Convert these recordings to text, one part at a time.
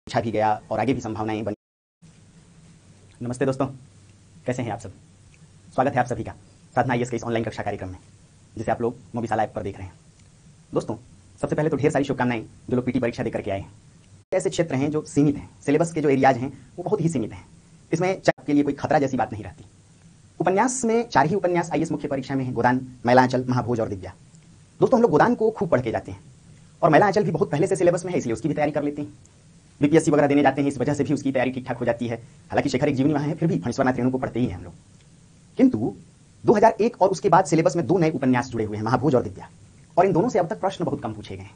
पूछा भी गया और आगे भी संभावनाएं बनी। नमस्ते दोस्तों, कैसे हैं आप सब। स्वागत है आप सभी का साधना आईएएस के इस ऑनलाइन कक्षा कार्यक्रम में, जिसे आप लोग मोबिसाला ऐप पर देख रहे हैं। दोस्तों, सबसे पहले तो ढेर सारी शुभकामनाएं जो लोग पीटी परीक्षा देकर के आए हैं। ऐसे क्षेत्र हैं जो सीमित हैं, सिलेबस के जो एरियाज हैं वो बहुत ही सीमित हैं। इसमें के लिए कोई खतरा जैसी बात नहीं रहती। उपन्यास में 4 ही उपन्यास आईएएस मुख्य परीक्षा में है, गोदान, मैलांचल, महाभोज और दिव्या। दोस्तों, हम लोग गोदान को खूब पढ़ के जाते हैं और मैलांचल भी बहुत पहले से सिलेबस में है, इसलिए उसकी भी तैयारी कर लेते हैं। बीपीएससी वगैरह देने जाते हैं, इस वजह से भी उसकी तैयारी ठीक ठाक हो जाती है। हालांकि शेखर एक जीवनी वहाँ है, फिर भी फणीश्वरनाथ रेणु को पढ़ते ही हैं हम लोग। किंतु 2001 और उसके बाद सिलेबस में 2 नए उपन्यास जुड़े हुए हैं, महाभोज और दिव्या, और इन दोनों से अब तक प्रश्न बहुत कम पूछे गए हैं।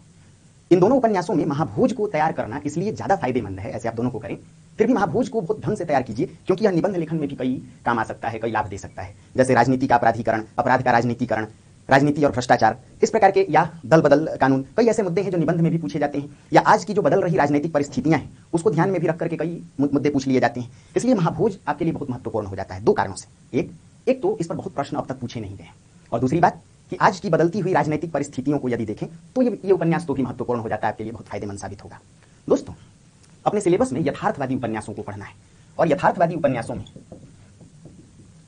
इन दोनों उपन्यासों में महाभोज को तैयार करना इसलिए ज्यादा फायदेमंद है, ऐसे आप दोनों को करें, फिर भी महाभोज को बहुत ढंग से तैयार कीजिए, क्योंकि यह निबंध लेखन में भी कई काम आ सकता है, कई लाभ दे सकता है। जैसे राजनीति का अपराधीकरण, अपराध का राजनीतिकरण, राजनीति और भ्रष्टाचार, इस प्रकार के, या दल बदल कानून, कई ऐसे मुद्दे हैं जो निबंध में भी पूछे जाते हैं, या आज की जो बदल रही राजनीतिक परिस्थितियां हैं उसको ध्यान में भी रख करके कई मुद्दे पूछ लिए जाते हैं। इसलिए महाभोज आपके लिए बहुत महत्वपूर्ण हो जाता है 2 कारणों से। एक तो इस पर बहुत प्रश्न अब तक पूछे नहीं गए, और दूसरी बात कि आज की बदलती हुई राजनीतिक परिस्थितियों को यदि देखें तो ये उपन्यास तो भी महत्वपूर्ण हो जाता है, आपके लिए बहुत फायदेमंद साबित होगा। दोस्तों, अपने सिलेबस में यथार्थवादी उपन्यासों को पढ़ना है, और यथार्थवादी उपन्यासों में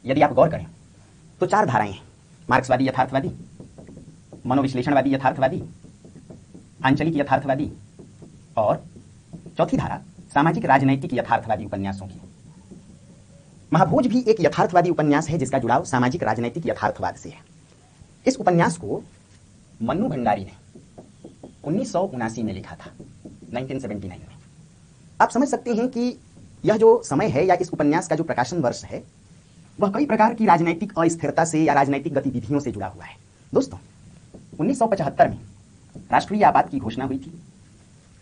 यदि आप गौर करें तो 4 धाराएं हैं: मार्क्सवादी यथार्थवादी, मनोविश्लेषणवादी यथार्थवादी, आंचलिक यथार्थवादी, और चौथी धारा सामाजिक राजनैतिक यथार्थवादी उपन्यासों की। महाभोज भी एक यथार्थवादी उपन्यास है जिसका जुड़ाव सामाजिक राजनैतिक यथार्थवाद से है। इस उपन्यास को मन्नू भंडारी ने 1979 में लिखा था, 1979 में। आप समझ सकते हैं कि यह जो समय है या इस उपन्यास का जो प्रकाशन वर्ष है वह कई प्रकार की राजनैतिक अस्थिरता से या राजनैतिक गतिविधियों से जुड़ा हुआ है। दोस्तों, 1975 में राष्ट्रीय आपात की घोषणा हुई थी,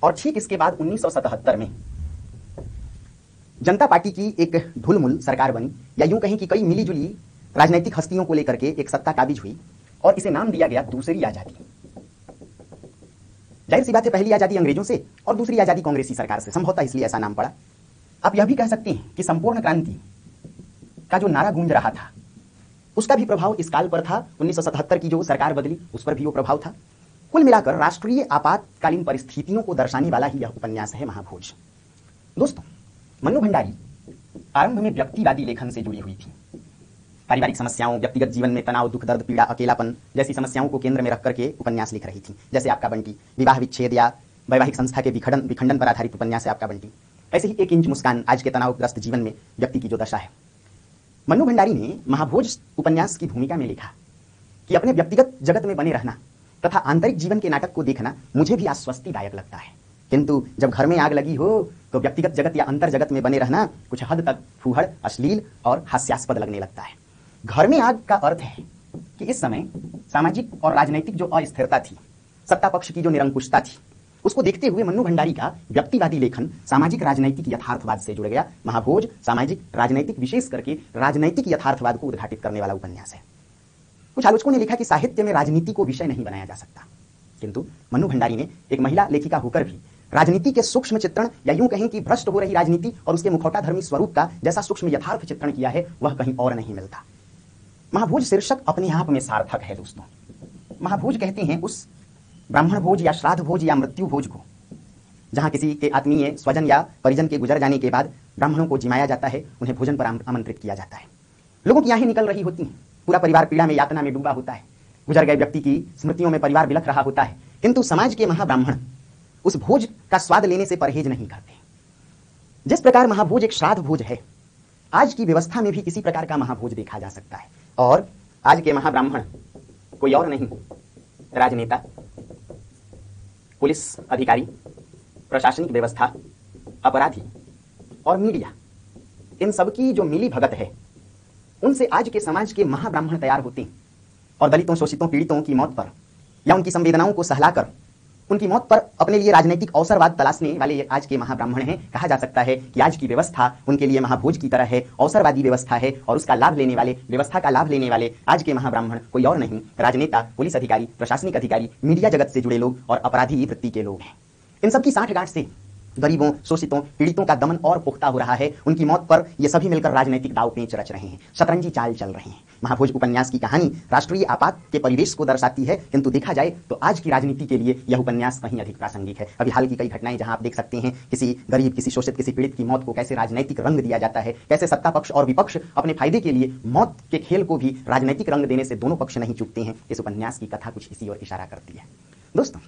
और ठीक इसके बाद 1977 में जनता पार्टी की एक ढुलमुल सरकार बनी, या यूं कहें कि कई मिलीजुली राजनीतिक हस्तियों को लेकर के एक सत्ता काबिज हुई, और इसे नाम दिया गया दूसरी आजादी। जाहिर सी बात है, पहली आजादी अंग्रेजों से और दूसरी आजादी कांग्रेसी सरकार से, संभवतः इसलिए ऐसा नाम पड़ा। आप यह भी कह सकते हैं कि संपूर्ण क्रांति का जो नारा गूंज रहा था उसका भी प्रभाव इस काल पर था। 1977 की जो सरकार बदली उस पर भी वो प्रभाव था। कुल मिलाकर राष्ट्रीय आपातकालीन परिस्थितियों को दर्शाने वाला ही यह उपन्यास है महाभोज। दोस्तों, मन्नू भंडारी आरंभ में व्यक्तिवादी लेखन से जुड़ी हुई थी। पारिवारिक समस्याओं, व्यक्तिगत जीवन में तनाव, दुख, दर्द, पीड़ा, अकेलापन जैसी समस्याओं को केंद्र में रख करके उपन्यास लिख रही थी। जैसे आपका बंटी, विवाह विच्छेद या वैवाहिक संस्था के विखंडन पर आधारित उपन्यास है आपका बंटी। ऐसे ही 1 इंच मुस्कान आज के तनावग्रस्त जीवन में व्यक्ति की जो दशा है। मन्नू भंडारी ने महाभोज उपन्यास की भूमिका में लिखा कि अपने व्यक्तिगत जगत में बने रहना तथा आंतरिक जीवन के नाटक को देखना मुझे भी आश्वस्तिदायक लगता है, किंतु जब घर में आग लगी हो तो व्यक्तिगत जगत या अंतर जगत में बने रहना कुछ हद तक फूहड़, अश्लील और हास्यास्पद लगने लगता है। घर में आग का अर्थ है कि इस समय सामाजिक और राजनीतिक जो अस्थिरता थी, सत्ता पक्ष की जो निरंकुशता थी, उसको देखते हुए मन्नू भंडारी का व्यक्तिवादी लेखन सामाजिक राजनीतिक यथार्थवाद से जुड़ गया। महाभोज सामाजिक राजनीतिक, विशेष करके राजनीतिक यथार्थवाद को उद्घाटित करने वाला उपन्यास है। कुछ आलोचकों ने लिखा कि साहित्य में राजनीति को विषय नहीं बनाया जा सकता, किंतु मन्नू भंडारी ने एक महिला लेखिका होकर भी राजनीति के सूक्ष्म चित्रण, या यूं कहें कि भ्रष्ट हो रही राजनीति और उसके मुखौटाधर्मी स्वरूप का जैसा सूक्ष्म यथार्थ चित्रण किया है वह कहीं और नहीं मिलता। महाभोज शीर्षक अपने आप में सार्थक है। दोस्तों, महाभोज कहते हैं उस ब्राह्मण भोज या श्राद्ध भोज या मृत्यु भोज को, जहां किसी के आत्मीय स्वजन या परिजन के गुजर जाने के बाद ब्राह्मणों को जिमाया जाता है, उन्हें भोजन पर आमंत्रित किया जाता है। लोगों की आंखें निकल रही होती हैं, पूरा परिवार पीड़ा में, यातना में डूबा होता है, गुजर गए व्यक्ति की स्मृतियों में परिवार बिलख रहा होता है, किंतु समाज के महाब्राह्मण उस भोज का स्वाद लेने से परहेज नहीं करते। जिस प्रकार महाभोज एक श्राद्ध भोज है, आज की व्यवस्था में भी किसी प्रकार का महाभोज देखा जा सकता है, और आज के महाब्राह्मण कोई और नहीं, राजनेता, पुलिस अधिकारी, प्रशासनिक व्यवस्था, अपराधी और मीडिया, इन सबकी जो मिली भगत है उनसे आज के समाज के महाब्राह्मण तैयार होते हैं, और दलितों, शोषितों, पीड़ितों की मौत पर या उनकी संवेदनाओं को सहलाकर उनकी मौत पर अपने लिए राजनीतिक अवसरवाद तलाशने वाले आज के महाब्राह्मण हैं। कहा जा सकता है कि आज की व्यवस्था उनके लिए महाभोज की तरह है, अवसरवादी व्यवस्था है, और उसका लाभ लेने वाले, व्यवस्था का लाभ लेने वाले आज के महाब्राह्मण कोई और नहीं, राजनेता, पुलिस अधिकारी, प्रशासनिक अधिकारी, मीडिया जगत से जुड़े लोग और अपराधी वृत्ति के लोग हैं। इन सबकी साठगांठ से गरीबों, शोषितों, पीड़ितों का दमन और पुख्ता हो रहा है। उनकी मौत पर ये सभी मिलकर राजनीतिक दाव पेंच रच रहे हैं, शतरंजी चाल चल रहे हैं। महाभोज उपन्यास की कहानी राष्ट्रीय आपात के परिवेश को दर्शाती है, किंतु देखा जाए तो आज की राजनीति के लिए यह उपन्यास कहीं अधिक प्रासंगिक है। अभी हाल की कई घटनाएं जहां आप देख सकते हैं किसी गरीब, किसी शोषित, किसी पीड़ित की मौत को कैसे राजनीतिक रंग दिया जाता है, कैसे सत्ता पक्ष और विपक्ष अपने फायदे के लिए मौत के खेल को भी राजनीतिक रंग देने से दोनों पक्ष नहीं चूकते हैं। इस उपन्यास की कथा कुछ इसी ओर इशारा करती है। दोस्तों,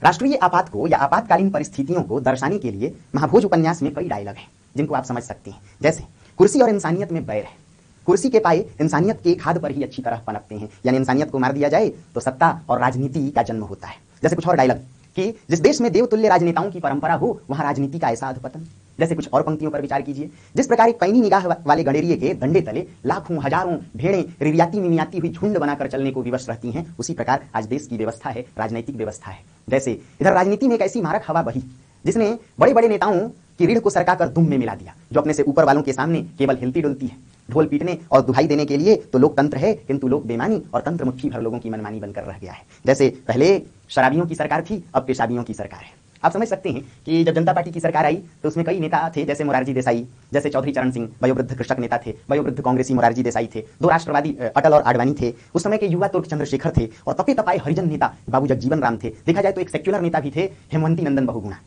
राष्ट्रीय आपात को या आपातकालीन परिस्थितियों को दर्शाने के लिए महाभोज उपन्यास में कई डायलॉग हैं जिनको आप समझ सकते हैं। जैसे कुर्सी और इंसानियत में बैर है, कुर्सी के पाए इंसानियत के खाद पर ही अच्छी तरह पनपते हैं, यानी इंसानियत को मार दिया जाए तो सत्ता और राजनीति का जन्म होता है। जैसे कुछ और डायलॉग कि जिस देश में देवतुल्य राजनेताओं की परंपरा हो वहां राजनीति का ऐसा अधपतन। जैसे कुछ और पंक्तियों पर विचार कीजिए। जिस प्रकार एक पैनी निगाह वाले गडेरिये के डंडे तले लाखों हजारों भेड़ें रिरियाती मिमियाती हुई झुंड बनाकर चलने को विवश रहती हैं, उसी प्रकार आज देश की व्यवस्था है, राजनीतिक व्यवस्था है। जैसे इधर राजनीति में एक ऐसी मारक हवा बही जिसने बड़े बड़े नेताओं की रीढ़ को सरकाकर दुम में मिला दिया, जो अपने से ऊपर वालों के सामने केवल हिलती डुलती है। ढोल पीटने और दुहाई देने के लिए तो लोकतंत्र है, किंतु लोक बेमानी और तंत्र मुट्ठी भर लोगों की मनमानी बनकर रह गया है। जैसे पहले शराबियों की सरकार थी, अब पेशाबियों की सरकार है। आप समझ सकते हैं कि जब जनता पार्टी की सरकार आई तो उसमें कई नेता थे, जैसे मोरारजी देसाई, जैसे चौधरी चरण सिंह, वयोवृद्ध कृषक नेता थे, वयोवृद्ध कांग्रेसी मोरारजी देसाई थे, दो राष्ट्रवादी अटल और आडवाणी थे, उस समय के युवा तुर्क चंद्रशेखर थे, और तपे तपाए हरिजन नेता बाबू जगजीवन राम थे। देखा जाए तो एक सेक्युलर नेता भी थे, हेमवंती नंदन बहुगुणा।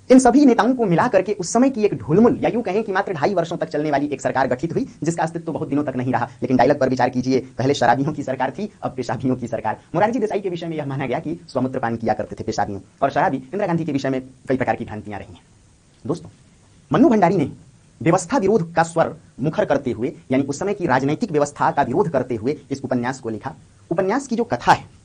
इन सभी नेताओं को मिला करके उस समय की एक ढुलमुल या यूं कहें कि मात्र 2.5 वर्षों तक चलने वाली एक सरकार गठित हुई, जिसका अस्तित्व बहुत दिनों तक नहीं रहा। लेकिन डायलॉग पर विचार कीजिए, पहले शराबियों की सरकार थी, अब पेशाबियों की सरकार। मोरारजी देसाई के विषय में यह माना गया कि स्वमूत्र पान किया करते थे पेशाबियों, और शराबी इंदिरा गांधी के विषय में कई प्रकार की भ्रांतियां रही हैं। दोस्तों, मन्नू भंडारी ने व्यवस्था विरोध का स्वर मुखर करते हुए, यानी उस समय की राजनीतिक व्यवस्था का विरोध करते हुए इस उपन्यास को लिखा। उपन्यास की जो कथा है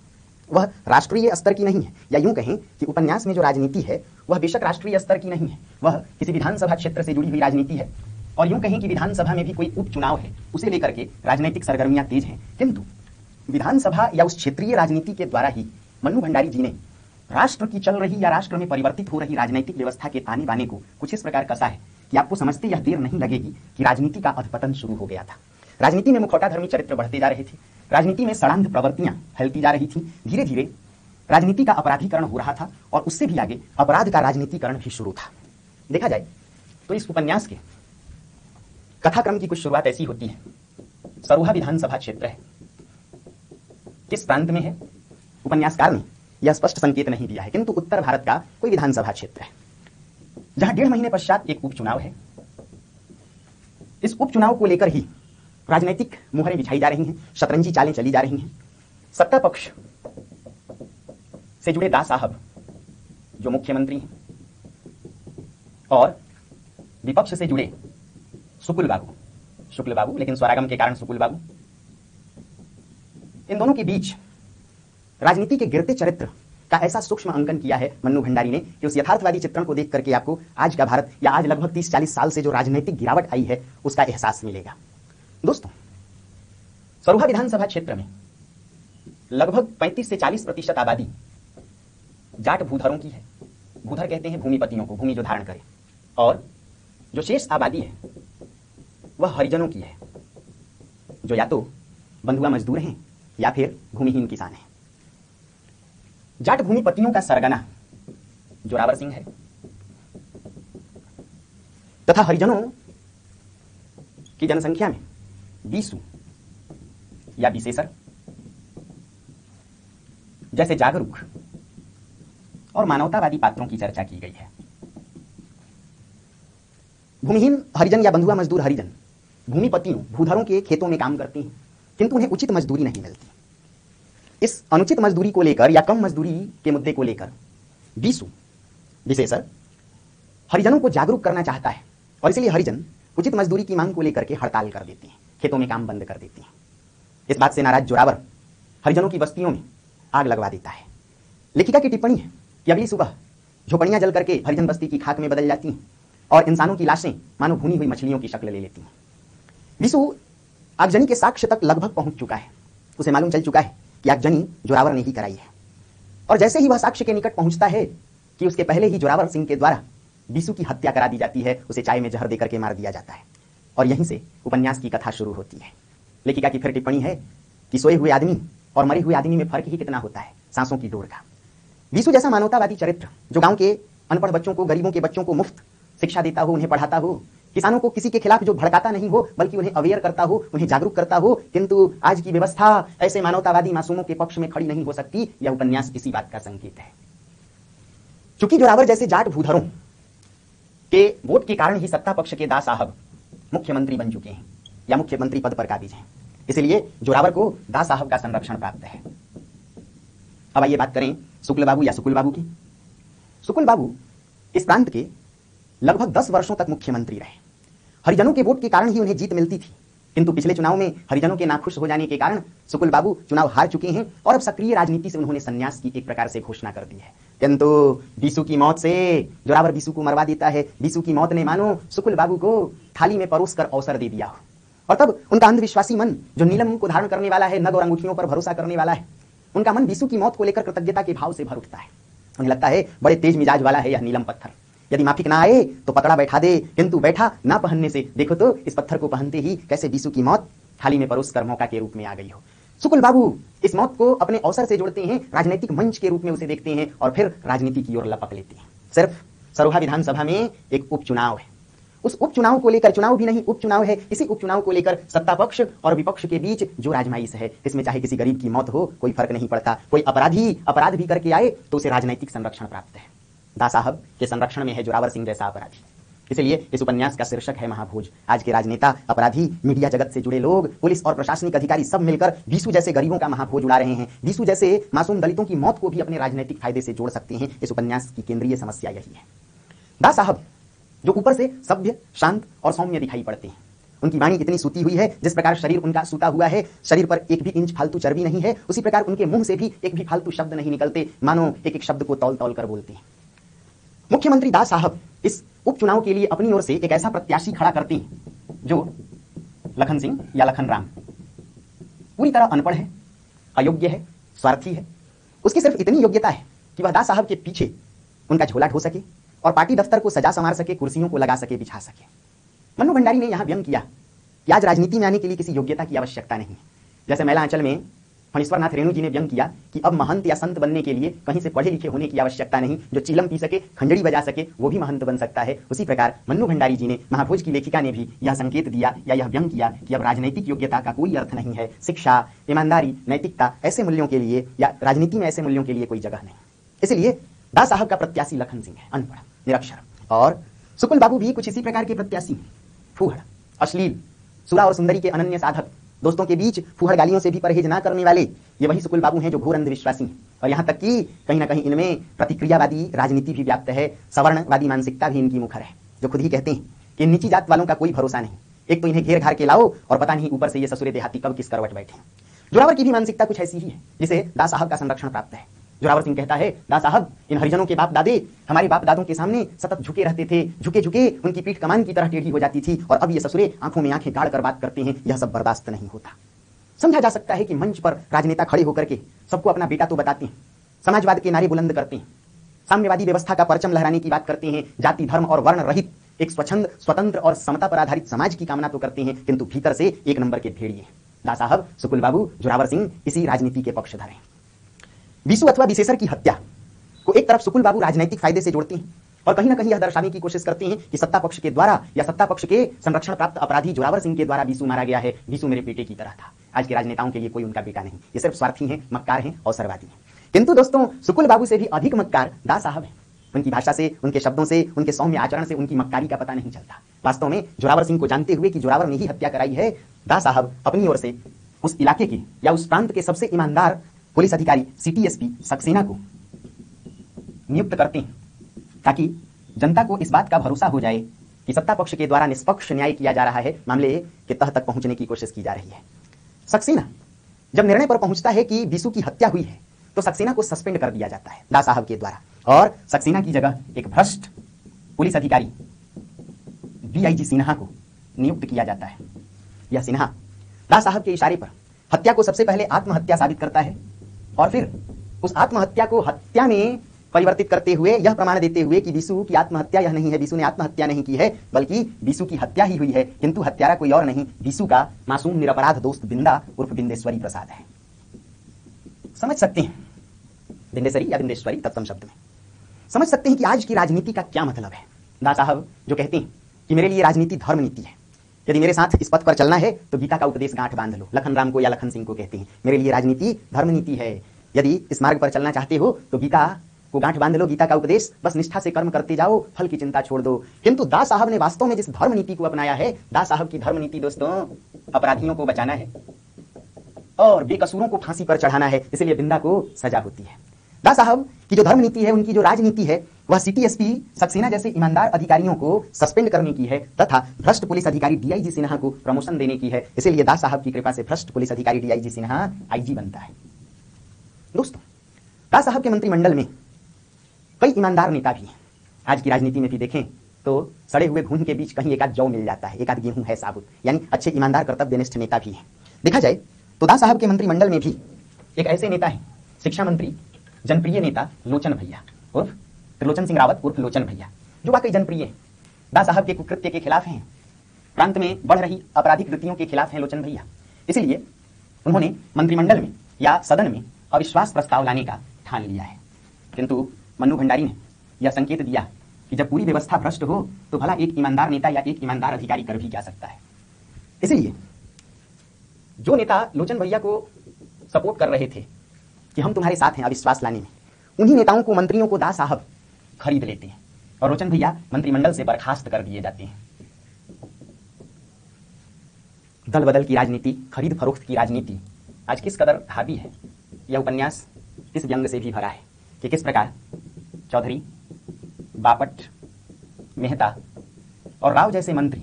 वह राष्ट्रीय स्तर की नहीं है, या यूं कहें कि उपन्यास में जो राजनीति है वह बेशक राष्ट्रीय स्तर की नहीं है, वह किसी विधानसभा क्षेत्र से जुड़ी हुई राजनीति है। और यूं कहें कि विधानसभा में भी कोई उपचुनाव है, उसे लेकर के राजनीतिक सरगर्मियां तेज हैं, किंतु विधानसभा या उस क्षेत्रीय राजनीति के द्वारा ही मन्नू भंडारी जी ने राष्ट्र की चल रही या राष्ट्र में परिवर्तित हो रही राजनीतिक व्यवस्था के ताने बाने को कुछ इस प्रकार कसा है कि आपको समझते यह देर नहीं लगेगी कि राजनीति का अधपतन शुरू हो गया था। राजनीति में मुखौटाधर्मी चरित्र बढ़ते जा रहे थे, राजनीति में सड़ांध प्रवृत्तियां फैलती जा रही थी, धीरे धीरे राजनीति का अपराधीकरण हो रहा था, और उससे भी आगे अपराध का राजनीतिकरण भी शुरू था। देखा जाए तो इस उपन्यास के कथाक्रम की कुछ शुरुआत ऐसी होती है। सरोहा विधानसभा क्षेत्र है, किस प्रांत में है उपन्यासकार ने यह स्पष्ट संकेत नहीं दिया है, किंतु उत्तर भारत का कोई विधानसभा क्षेत्र है, जहां 1.5 महीने पश्चात एक उपचुनाव है। इस उपचुनाव को लेकर ही राजनीतिक मुहरें बिछाई जा रही हैं, शतरंजी चालें चली जा रही हैं। सत्ता पक्ष से जुड़े दास साहब जो मुख्यमंत्री हैं, और विपक्ष से जुड़े शुक्ल बाबू, लेकिन स्वरागम के कारण शुक्ल बाबू, इन दोनों के बीच राजनीति के गिरते चरित्र का ऐसा सूक्ष्म अंकन किया है मन्नू भंडारी ने कि उस यथार्थवादी चित्रण को देख करके आपको आज का भारत या आज लगभग 30-40 साल से जो राजनीतिक गिरावट आई है उसका एहसास मिलेगा। दोस्तों, सरोहा विधानसभा क्षेत्र में लगभग 35 से 40% आबादी जाट भूधरों की है। भूधर कहते हैं भूमिपतियों को, भूमि जो धारण करे, और जो शेष आबादी है वह हरिजनों की है, जो या तो बंधुआ मजदूर हैं या फिर भूमिहीन किसान हैं। जाट भूमिपतियों का सरगना जोरावर सिंह है, तथा हरिजनों की जनसंख्या में बीसू या विशेषर जैसे जागरूक और मानवतावादी पात्रों की चर्चा की गई है। भूमिहीन हरिजन या बंधुआ मजदूर हरिजन भूमिपतियों भूधरों के खेतों में काम करते हैं, किंतु उन्हें उचित मजदूरी नहीं मिलती। इस अनुचित मजदूरी को लेकर या कम मजदूरी के मुद्दे को लेकर बीसू विशेषर हरिजनों को जागरूक करना चाहता है, और इसलिए हरिजन उचित मजदूरी की मांग को लेकर के हड़ताल कर देते हैं, खेतों में काम बंद कर देते हैं। इस बात से नाराज जोरावर हरिजनों की बस्तियों में आग लगवा देता है। लेखिका की टिप्पणी है कि अगली सुबह झोपड़ियां जल करके हरिजन बस्ती की खाक में बदल जाती हैं, और इंसानों की लाशें मानो भुनी हुई मछलियों की शक्ल ले लेती हैं। विशु आगजनी के साक्ष्य तक लगभग पहुंच चुका है, उसे मालूम चल चुका है कि आगजनी जोरावर ने ही कराई है, और जैसे ही वह साक्ष्य के निकट पहुंचता है कि उसके पहले ही जोरावर सिंह के द्वारा बीसू की हत्या करा दी जाती है, उसे चाय में जहर देकर के मार दिया जाता है, और यहीं से उपन्यास की कथा शुरू होती है। लेखिका की फिर टिप्पणी है कि सोए हुए आदमी और मरे हुए आदमी में फर्क ही कितना होता है, सांसों की डोर का। बीसू जैसा मानवतावादी चरित्र जो गांव के अनपढ़ बच्चों को, गरीबों के बच्चों को मुफ्त शिक्षा देता हो, उन्हें पढ़ाता हो, किसानों को किसी के खिलाफ जो भड़काता नहीं हो बल्कि उन्हें अवेयर करता हो, उन्हें जागरूक करता हो। किंतु आज की व्यवस्था ऐसे मानवतावादी मासूमों के पक्ष में खड़ी नहीं हो सकती। यह उपन्यास इसी बात का संकेत है। चूंकि जोरावर जैसे जाट भूधरों के वोट के कारण ही सत्ता पक्ष के दास साहब मुख्यमंत्री बन चुके हैं या मुख्यमंत्री पद पर काबिज हैं, इसलिए जोरावर को दास साहब का संरक्षण प्राप्त है। अब आइए बात करें शुक्ल बाबू या सुकुल बाबू की। सुकुल बाबू इस प्रांत के लगभग 10 वर्षों तक मुख्यमंत्री रहे। हरिजनों के वोट के कारण ही उन्हें जीत मिलती थी, किंतु पिछले चुनाव में हरिजनों के नाखुश हो जाने के कारण सुकुल बाबू चुनाव हार चुके हैं और अब सक्रिय राजनीति से उन्होंने संन्यास की एक प्रकार से घोषणा कर दी है। किंतु बीसू की मौत से जोरावर बीसू को मरवा देता है। बीसू की मौत ने मानो सुकुल बाबू को थाली में परोस कर अवसर दे दिया हो, और तब उनका अंधविश्वासी मन जो नीलम को धारण करने वाला है, नग और अंगूठियों पर भरोसा करने वाला है, उनका मन बीसू की मौत को लेकर कृतज्ञता के भाव से भर उठता है। उन्हें लगता है बड़े तेज मिजाज वाला है यह नीलम पत्थर, यदि माफिक ना आए तो पतड़ा बैठा दे, किंतु बैठा ना पहनने से देखो तो इस पत्थर को पहनते ही कैसे बीसू की मौत थाली में परोस कर मौका के रूप में आ गई हो। सुकुल बाबू इस मौत को अपने अवसर से जोड़ते हैं, राजनीतिक मंच के रूप में उसे देखते हैं और फिर राजनीति की ओर लपक लेते हैं। सिर्फ सरोहा विधानसभा में एक उपचुनाव है, उस उपचुनाव को लेकर, चुनाव भी नहीं उपचुनाव है, इसी उपचुनाव को लेकर सत्ता पक्ष और विपक्ष के बीच जो राजमाइश है, इसमें चाहे किसी गरीब की मौत हो कोई फर्क नहीं पड़ता। कोई अपराधी अपराध भी करके आए तो उसे राजनीतिक संरक्षण प्राप्त है। दास साहब के संरक्षण में है जोरावर सिंह जैसा अपराधी। इसलिए इस उपन्यास का शीर्षक है महाभोज। आज के राजनेता, अपराधी, मीडिया जगत से जुड़े लोग, पुलिस और प्रशासनिक अधिकारी सब मिलकर बीसू जैसे गरीबों का महाभोज उड़ा रहे हैं। बीसू जैसे मासूम दलितों की मौत को भी अपने राजनीतिक फायदे से जोड़ सकते हैं। इस उपन्यास की केंद्रीय समस्या यही है। दास साहब जो ऊपर से सभ्य, शांत और सौम्य दिखाई पड़ते हैं, उनकी वाणी इतनी सूती हुई है जिस प्रकार शरीर उनका सूता हुआ है, शरीर पर एक भी इंच फालतू चर्बी नहीं है, उसी प्रकार उनके मुंह से भी एक भी फालतू शब्द नहीं निकलते, मानो एक एक शब्द को तौल तौल कर बोलते हैं। मुख्यमंत्री दास साहब इस उपचुनाव के लिए अपनी ओर से एक ऐसा प्रत्याशी खड़ा करते हैं जो लखन सिंह या लखन राम पूरी तरह अनपढ़ है, अयोग्य है, स्वार्थी है। उसकी सिर्फ इतनी योग्यता है कि वह दास साहब के पीछे उनका झोला ढो सके और पार्टी दफ्तर को सजा संवार सके, कुर्सियों को लगा सके, बिछा सके। मन्नू भंडारी ने यहां व्यंग किया कि आज राजनीति में आने के लिए किसी योग्यता की आवश्यकता नहीं है। जैसे मैला आंचल में फणीश्वरनाथ रेणु जी ने व्यंग किया कि अब महंत या संत बनने के लिए कहीं से पढ़े लिखे होने की आवश्यकता नहीं, जो चिलम पी सके, खंजड़ी बजा सके, वो भी महंत बन सकता है। उसी प्रकार मन्नू भंडारी जी ने, महाभोज की लेखिका ने भी यह संकेत दिया या यह व्यंग किया कि अब राजनीतिक योग्यता का कोई अर्थ नहीं है। शिक्षा, ईमानदारी, नैतिकता ऐसे मूल्यों के लिए या राजनीति में ऐसे मूल्यों के लिए कोई जगह नहीं। इसलिए दास साहब का प्रत्याशी लखन सिंह है, अनपढ़, निरक्षर, और सुकुल बाबू भी कुछ इसी प्रकार के प्रत्याशी, फूहड़, अश्लील, सुरा और सुंदरी के अनन्य साधक, दोस्तों के बीच फूहड़ गालियों से भी परहेज ना करने वाले, ये वही सुकुल बाबू हैं जो घोर अंधविश्वासी हैं। और यहाँ तक कि कहीं ना कहीं इनमें प्रतिक्रियावादी राजनीति भी व्याप्त है, सवर्णवादी मानसिकता भी इनकी मुखर है, जो खुद ही कहते हैं कि नीची जात वालों का कोई भरोसा नहीं, एक तो इन्हें घेर घार के लाओ और पता नहीं ऊपर से ये ससुरे देहाती कब किस करवट बैठे। जोरावर की भी मानसिकता कुछ ऐसी ही है, जिसे दास साहब का संरक्षण प्राप्त है। जोरावर सिंह कहता है, दास साहब इन हरिजनों के बाप दादे हमारे बाप दादों के सामने सतत झुके रहते थे, झुके झुके उनकी पीठ कमान की तरह टेढ़ी हो जाती थी, और अब ये ससुरे आंखों में आंखें गाड़ कर बात करते हैं। यह सब बर्दाश्त नहीं होता। समझा जा सकता है कि मंच पर राजनेता खड़े होकर के सबको अपना बेटा तो बताते हैं, समाजवाद के नारे बुलंद करते हैं, साम्यवादी व्यवस्था का परचम लहराने की बात करते हैं, जाति धर्म और वर्ण रहित एक स्वच्छंद, स्वतंत्र और समता पर आधारित समाज की कामना तो करते हैं, किंतु भीतर से एक नंबर के भेड़िए। दास साहब, सुकुल बाबू, जोरावर सिंह इसी राजनीति के पक्षधर हैं। बीसू अथवा विशेषर की हत्या को एक तरफ सुकुल बाबू राजनीतिक फायदे से जोड़ते हैं और कहीं ना कहीं यह दर्शाने की कोशिश करते हैं कि सत्ता पक्ष के द्वारा या सत्ता पक्ष के संरक्षण प्राप्त अपराधी जोरावर सिंह के द्वारा बीसू मारा गया है। बीसू मेरे बेटे की तरह था। आज के राजनेताओं के लिए कोई उनका बेटा नहीं, ये सिर्फ स्वार्थी हैं, मक्कार हैं, अवसरवादी हैं। किंतु दोस्तों, सुकुल बाबू से भी अधिक मक्कार दास साहब हैं। उनकी भाषा से, उनके शब्दों से, उनके सौम्य आचरण से उनकी मक्कारी का पता नहीं चलता। वास्तव में जोरावर सिंह को जानते हुए कि जोरावर ने ही हत्या कराई है, दास साहब अपनी ओर से उस इलाके के या उस प्रांत के सबसे ईमानदार पुलिस अधिकारी सिटी एसपी सक्सेना को नियुक्त करते हैं, ताकि जनता को इस बात का भरोसा हो जाए कि सत्ता पक्ष के द्वारा निष्पक्ष न्याय किया जा रहा है, मामले के तह तक पहुंचने की कोशिश की जा रही है। सक्सेना जब निर्णय पर पहुंचता है कि बीसू की हत्या हुई है, तो सक्सेना को सस्पेंड कर दिया जाता है दास साहब के द्वारा, और सक्सेना की जगह एक भ्रष्ट पुलिस अधिकारी डीआईजी सिन्हा को नियुक्त किया जाता है। यह सिन्हा दास साहब के इशारे पर हत्या को सबसे पहले आत्महत्या साबित करता है और फिर उस आत्महत्या को हत्या में परिवर्तित करते हुए यह प्रमाण देते हुए कि बीसू की आत्महत्या यह नहीं है, बीसू ने आत्महत्या नहीं की है, बल्कि बीसू की हत्या ही हुई है, किंतु हत्यारा कोई और नहीं, बीसू का मासूम निरपराध दोस्त बिंदा उर्फ बिंदेश्वरी प्रसाद है। समझ सकते हैं बिंदेश्वरी या बिंदेश्वरी तत्सम शब्द में। समझ सकते हैं कि आज की राजनीति का क्या मतलब है। दास साहब जो कहते हैं कि मेरे लिए राजनीति धर्म नीति है, यदि मेरे साथ इस पथ पर चलना है तो गीता का उपदेश गांठ बांध लो। लखन राम को या लखन सिंह को कहते हैं मेरे लिए राजनीति धर्म नीति है, यदि इस मार्ग पर चलना चाहते हो तो गीता को गांठ बांध लो, गीता का उपदेश, बस निष्ठा से कर्म करते जाओ, फल की चिंता छोड़ दो। किंतु दास साहब ने वास्तव में जिस धर्म नीति को अपनाया है, दास साहब की धर्म नीति दोस्तों अपराधियों को बचाना है और बेकसूरों को फांसी पर चढ़ाना है, इसलिए बिंदा को सजा होती है। दास साहब की जो धर्म नीति है, उनकी जो राजनीति है, वह सिटी एसपी सक्सेना जैसे ईमानदार अधिकारियों को सस्पेंड करने की है तथा भ्रष्ट पुलिस अधिकारी डीआईजी सिन्हा को प्रमोशन देने की है। इसलिए दास साहब की कृपा से भ्रष्ट पुलिस अधिकारी डीआईजी सिन्हा आईजी बनता है। दोस्तों, दास साहब के मंत्रिमंडल में कई ईमानदार नेता भी हैं। आज की राजनीति में भी देखें तो सड़े हुए घून के बीच कहीं एक आध जौ मिल जाता है, एक आध गेहूं है साबुत, यानी अच्छे ईमानदार कर्तव्यनिष्ठ नेता भी हैं। देखा जाए तो दास साहब के मंत्रिमंडल में भी एक ऐसे नेता हैं, शिक्षा मंत्री जनप्रिय नेता लोचन भैया उर्फ त्रिलोचन सिंह रावत उर्फ लोचन भैया, जो वाकई जनप्रिय हैं। दास साहब के कुकृत्य के खिलाफ हैं, प्रांत में बढ़ रही आपराधिक कृतियों के खिलाफ हैं लोचन भैया। इसलिए उन्होंने मंत्रिमंडल में या सदन में अविश्वास प्रस्ताव लाने का ठान लिया है। किंतु मन्नू भंडारी ने यह संकेत दिया कि जब पूरी व्यवस्था भ्रष्ट हो तो भला एक ईमानदार नेता या एक ईमानदार अधिकारी कर भी क्या सकता है। इसलिए जो नेता लोचन भैया को सपोर्ट कर रहे थे कि हम तुम्हारे साथ हैं अविश्वास लाने में, उन्हीं नेताओं को, मंत्रियों को दास साहब खरीद लेते हैं और लोचन भैया मंत्रिमंडल से बर्खास्त कर दिए जाते हैं। दल बदल की राजनीति, खरीद फरोख्त की राजनीति आज किस कदर हावी है, यह उपन्यास इस व्यंग से भी भरा है कि किस प्रकार चौधरी, बापट, मेहता और राव जैसे मंत्री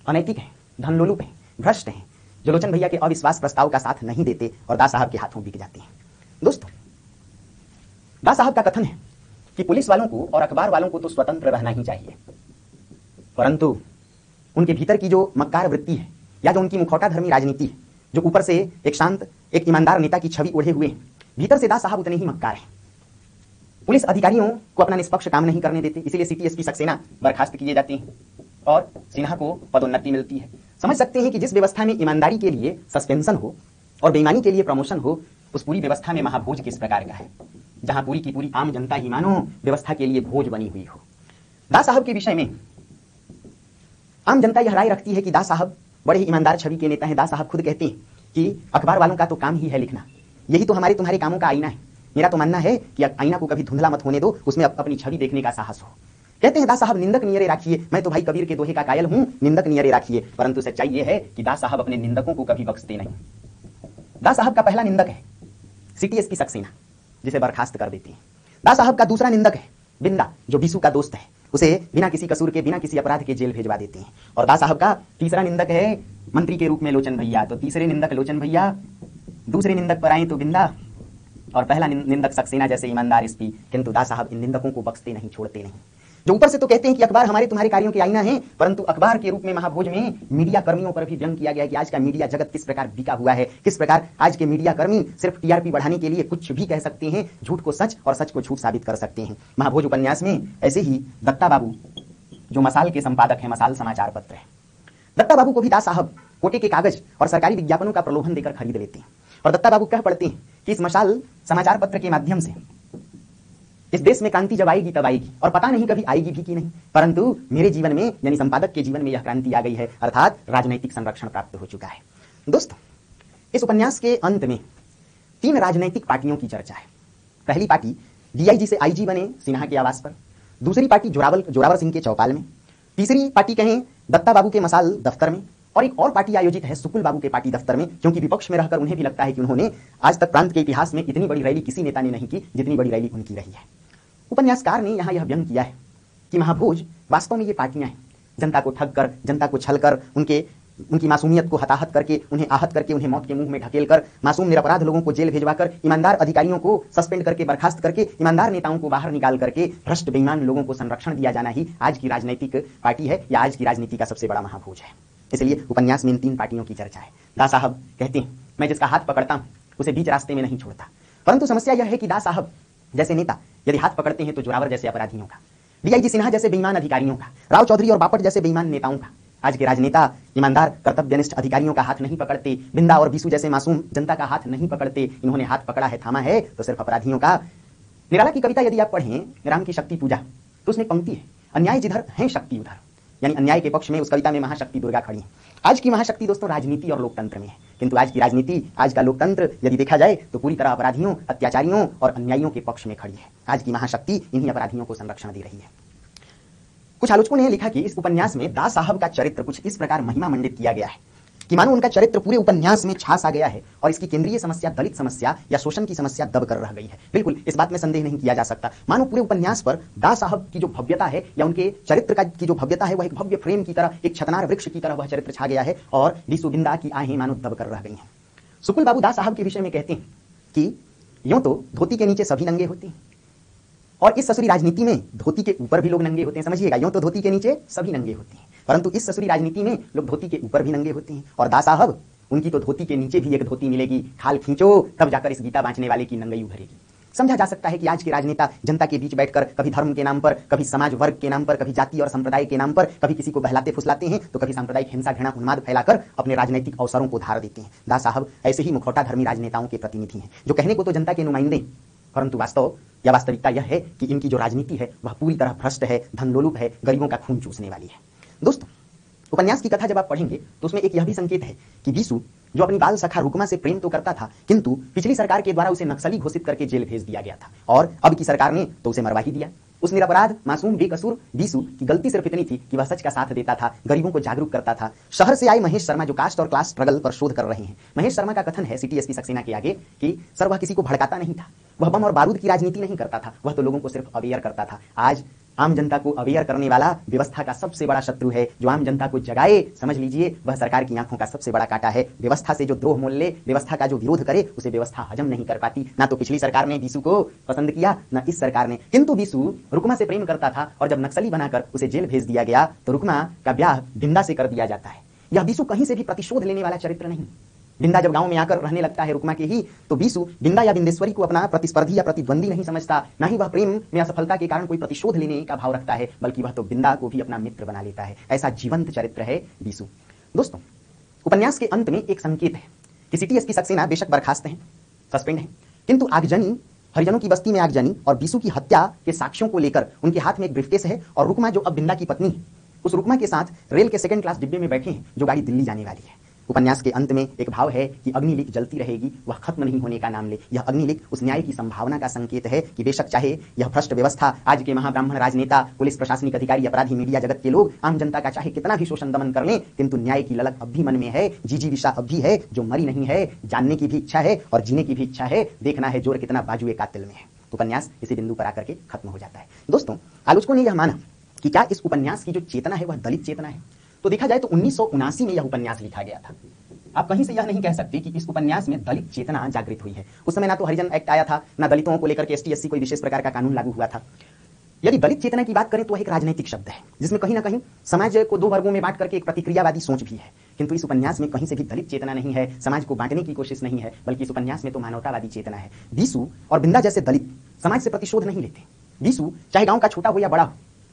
अनैतिक हैं, धनलोलुप हैं, भ्रष्ट हैं, जो लोचन भैया के अविश्वास प्रस्ताव का साथ नहीं देते और दास साहब के हाथों बिक जाते हैं। दोस्तों, दास साहब का कथन है कि पुलिस वालों को और अखबार वालों को तो स्वतंत्र रहना ही चाहिए, परंतु उनके भीतर की जो मक्कार वृत्ति है या जो उनकी मुखौटा धर्मी राजनीति है, जो ऊपर से एक शांत, एक ईमानदार नेता की छवि ओढ़े हुए हैं, भीतर से दास साहब उतने ही मक्कार हैं। पुलिस अधिकारियों को अपना निष्पक्ष काम नहीं करने देते, इसीलिए सिटी एसपी सक्सेना बर्खास्त किए जाते हैं और सिन्हा को पदोन्नति मिलती है। समझ सकते हैं कि जिस व्यवस्था में ईमानदारी के लिए सस्पेंशन हो और बेईमानी के लिए प्रमोशन हो, उस पूरी व्यवस्था में महाभोज किस प्रकार का है, जहां पूरी की पूरी आम जनता ही मानो व्यवस्था के लिए भोज बनी हुई हो। दास साहब के विषय में आम जनता यह राय रखती है कि दास साहब बड़े ही ईमानदार छवि के नेता हैं। दास साहब खुद कहते हैं कि अखबार वालों का तो काम ही है लिखना, यही तो हमारे तुम्हारे कामों का आईना है। मेरा तो मानना है कि आईना को कभी धुंधला मत होने दो, उसमें अपनी छवि देखने का साहस हो। कहते हैं दास साहब निंदक नियरे राखिए, मैं तो भाई कबीर के दोहे का कायल हूं, निंदक नियरे राखिए। परंतु सच्चाई यह है कि दास साहब अपने निंदकों को कभी बख्शते नहीं। दास साहब का पहला निंदक है सिटी एसपी सक्सेना, जिसे बर्खास्त कर देते हैं। दास साहब का दूसरा निंदक है बिंदा, जो बीसू का दोस्त है, उसे बिना किसी कसूर के, बिना किसी अपराध के जेल भेजवा देते हैं। और दास साहब का तीसरा निंदक है मंत्री के रूप में लोचन भैया। तो तीसरे निंदक लोचन भैया, दूसरे निंदक पर आए तो बिंदा, और पहला निंदक सक्सेना जैसे ईमानदार एसपी। किंतु दास साहब इन निंदकों को बख्शते नहीं, छोड़ते नहीं। जो ऊपर से तो कहते हैं कि अखबार हमारे तुम्हारे कार्यों के आईना है, परंतु अखबार के रूप में महाभोज में मीडिया कर्मियों पर भी व्यंग किया गया कि आज का मीडिया जगत किस प्रकार बिका हुआ है, किस प्रकार आज के मीडिया कर्मी सिर्फ टीआरपी बढ़ाने के लिए कुछ भी कह सकते हैं, झूठ को सच और सच को झूठ साबित कर सकते हैं। महाभोज उपन्यास में ऐसे ही दत्ता बाबू, जो मसाल के संपादक हैं, मसाल समाचार पत्र है, दत्ता बाबू को भी दास साहब कोटे के कागज और सरकारी विज्ञापनों का प्रलोभन देकर खरीद लेते हैं। और दत्ता बाबू कह पड़ते हैं कि इस मसाल समाचार पत्र के माध्यम से इस देश में क्रांति जब आएगी तब आएगी, और पता नहीं कभी आएगी भी कि नहीं, परंतु मेरे जीवन में यानी संपादक के जीवन में यह क्रांति आ गई है, अर्थात राजनैतिक संरक्षण प्राप्त हो चुका है। दोस्तों, इस उपन्यास के अंत में 3 राजनैतिक पार्टियों की चर्चा है। पहली पार्टी डीआईजी से आईजी बने सिन्हा के आवास पर, दूसरी पार्टी जोरावर सिंह के चौपाल में, तीसरी पार्टी कहें दत्ता बाबू के मसाल दफ्तर में, और एक और पार्टी आयोजित है सुकुल बाबू के पार्टी दफ्तर में, क्योंकि विपक्ष में रहकर उन्हें भी लगता है कि उन्होंने आज तक प्रांत के इतिहास में इतनी बड़ी रैली किसी नेता ने नहीं की जितनी बड़ी रैली उनकी रही है। उपन्यासकार ने यहाँ यह व्यंग किया है कि महाभोज वास्तव में ये पार्टियां हैं, जनता को ठग कर, जनता को छल कर, उनकी मासूमियत को हताहत करके, उन्हें आहत करके, उन्हें मौत के मुंह में ढकेल कर, मासूम निरपराध लोगों को जेल भेजवाकर, ईमानदार अधिकारियों को सस्पेंड करके, बर्खास्त करके, ईमानदार नेताओं को बाहर निकाल करके भ्रष्ट बेईमान लोगों को संरक्षण दिया जाना ही आज की राजनीतिक पार्टी है या आज की राजनीति का सबसे बड़ा महाभोज है। इसलिए उपन्यास में इन 3 पार्टियों की चर्चा है। दास साहब कहते हैं मैं जिसका हाथ पकड़ता हूं उसे बीच रास्ते में नहीं छोड़ता, परंतु समस्या यह है कि दास साहब जैसे नेता यदि हाथ पकड़ते हैं तो जोरावर जैसे अपराधियों का, डीआईजी सिन्हा जैसे बेईमान अधिकारियों का, राव चौधरी और बापट जैसे बेईमान नेताओं का। आज के राजनेता ईमानदार कर्तव्यनिष्ठ अधिकारियों का हाथ नहीं पकड़ते, बिंदा और बीसू जैसे मासूम जनता का हाथ नहीं पकड़ते। इन्होंने हाथ पकड़ा है, थामा है तो सिर्फ अपराधियों का, निराला की कविता यदि आप पढ़ें, राम की शक्ति पूजा, तो उसमें पंक्ति है, अन्याय जिधर है शक्ति उधर, यानी अन्याय के पक्ष में उस कविता में महाशक्ति दुर्गा खड़ी है। आज की महाशक्ति दोस्तों राजनीति और लोकतंत्र में है, किंतु आज की राजनीति, आज का लोकतंत्र यदि देखा जाए तो पूरी तरह अपराधियों, अत्याचारियों और अन्यायियों के पक्ष में खड़ी है। आज की महाशक्ति इन्हीं अपराधियों को संरक्षण दे रही है। कुछ आलोचकों ने लिखा कि इस उपन्यास में दास साहब का चरित्र कुछ इस प्रकार महिमा मंडित किया गया है कि मानो उनका चरित्र पूरे उपन्यास में छा सा गया है और इसकी केंद्रीय समस्या दलित समस्या या शोषण की समस्या दब कर रह गई है। बिल्कुल इस बात में संदेह नहीं किया जा सकता। मानो पूरे उपन्यास पर दास साहब की जो भव्यता है या उनके चरित्र की जो भव्यता है वह एक भव्य फ्रेम की तरह, एक छतनार वृक्ष की तरह वह चरित्र छा गया है और बीसू बिंदा की आहें मानो दब कर रह गई हैं। सुकुल बाबू दास साहब के विषय में कहते हैं कि यूं तो धोती के नीचे सभी नंगे होते हैं और इस ससुरी राजनीति में धोती के ऊपर भी लोग नंगे होते हैं। समझिएगा, यूं तो धोती के नीचे सभी नंगे होते हैं, परंतु इस ससुरी राजनीति में लोग धोती के ऊपर भी नंगे होते हैं। और दास साहब, उनकी तो धोती के नीचे भी एक धोती मिलेगी, खाल खींचो तब जाकर इस गीता बांचने वाले की नंगई उभरेगी। समझा जा सकता है कि आज के राजनेता जनता के बीच बैठकर कभी धर्म के नाम पर, कभी समाज वर्ग के नाम पर, कभी जाति और संप्रदाय के नाम पर, कभी किसी को बहलाते फुसलाते हैं तो कभी सांप्रदायिक हिंसा, घृणा, उन्माद फैलाकर अपने राजनीतिक अवसरों को धार देते हैं। दास साहब ऐसे ही मुखौटा धर्मी राजनेताओं के प्रतिनिधि हैं जो कहने को तो जनता के नुमाइंदे, परंतु वास्तव या वास्तविकता यह है कि इनकी जो राजनीति है वह पूरी तरह भ्रष्ट है, धनलोलुप है, गरीबों का खून चूसने वाली है। दोस्तों, उपन्यास की कथा जब आप पढ़ेंगे तो उसमें एक यह भी संकेत है कि बीसू जो अपनी बाल सखा रुकमा से प्रेम तो करता था, किंतु पिछली सरकार के द्वारा उसे नक्सली घोषित करके जेल भेज दिया गया था और अब की सरकार ने तो उसे मरवा ही दिया। उस निरपराध मासूम बेकसूर बीसू की गलती सिर्फ इतनी थी कि वह सच का साथ देता था, गरीबों को जागरूक करता था। शहर से आए महेश शर्मा जो कास्ट और क्लास स्ट्रगल पर शोध कर रहे हैं, महेश शर्मा का कथन है सिटी एसपी सक्सेना के आगे कि सर वह किसी को भड़काता नहीं था, वह बम और बारूद की राजनीति नहीं करता था, वह तो लोगों को सिर्फ अवेयर करता था। आज आम जनता को अवेयर करने वाला व्यवस्था का सबसे बड़ा शत्रु है। जो आम जनता को जगाए, समझ लीजिए वह सरकार की आंखों का सबसे बड़ा कांटा है। व्यवस्था से जो द्रोह मोल ले, व्यवस्था का जो विरोध करे, उसे व्यवस्था हजम नहीं कर पाती। ना तो पिछली सरकार ने बीसू को पसंद किया, ना इस सरकार ने, किंतु बीसू रुकमा से प्रेम करता था और जब नक्सली बनाकर उसे जेल भेज दिया गया तो रुकमा का ब्याह बिंदा से कर दिया जाता है। यह बीसू कहीं से भी प्रतिशोध लेने वाला चरित्र नहीं। बिंदा जब गांव में आकर रहने लगता है रुकमा के ही, तो बीसू बिंदा या बिंदेश्वरी को अपना प्रतिस्पर्धी या प्रतिद्वंदी नहीं समझता, ना ही वह प्रेम में असफलता के कारण कोई प्रतिशोध लेने का भाव रखता है, बल्कि वह तो बिंदा को भी अपना मित्र बना लेता है। ऐसा जीवंत चरित्र है बीसू। दोस्तों, उपन्यास के अंत में एक संकेत है कि सिटी एसपी सक्सेना बेशक बर्खास्त हैं, सस्पेंड हैं, किंतु आगजनी, हरिजनों की बस्ती में आगजनी और बीसू की हत्या के साक्ष्यों को लेकर उनके हाथ में एक ब्रीफकेस है और रुकमा जो अब बिंदा की पत्नी है, उस रुकमा के साथ रेल के सेकंड क्लास डिब्बे में बैठे हैं जो गाड़ी दिल्ली जाने वाली है। उपन्यास के अंत में एक भाव है कि अग्निलिक जलती रहेगी, वह खत्म नहीं होने का नाम ले। यह अग्निलिक उस न्याय की संभावना का संकेत है कि बेशक चाहे यह भ्रष्ट व्यवस्था, आज के महाब्राह्मण राजनेता, पुलिस, प्रशासनिक अधिकारी, अपराधी, मीडिया जगत के लोग आम जनता का चाहे कितना भी शोषण दमन कर लें, किंतु न्याय की ललक अब भी मन में है, जिजीविषा अब भी है, जो मरी नहीं है, जानने की भी इच्छा है और जीने की भी इच्छा है, देखना है जोर कितना बाजुए कातिल में है। उपन्यास इसी बिंदु पर आकर के खत्म हो जाता है। दोस्तों, आलोचकों ने यह माना कि क्या इस उपन्यास की जो चेतना है वह दलित चेतना है। तो देखा जाए तो 1979 में यह उपन्यास लिखा गया था। आप कहीं से यह नहीं कह सकते कि इस उपन्यास में दलित चेतना जागृत हुई है। उस समय ना तो हरिजन एक्ट आया था, ना दलितों को लेकर के एसटी एससी कोई विशेष प्रकार का कानून लागू हुआ था। यदि दलित चेतना की बात करें तो वह एक राजनीतिक शब्द है जिसमें कहीं ना कहीं समाज को दो वर्गों में बांट करके एक प्रतिक्रियावादी सोच भी है, किंतु इस उपन्यास में कहीं से भी दलित चेतना नहीं है, समाज को बांटने की कोशिश नहीं है, बल्कि इस उपन्यास में तो मानवतावादी चेतना है। बीसू और बिंदा जैसे दलित समाज से प्रतिशोध नहीं लेते। बीसू चाहे गांव का छोटा हो या बड़ा हो,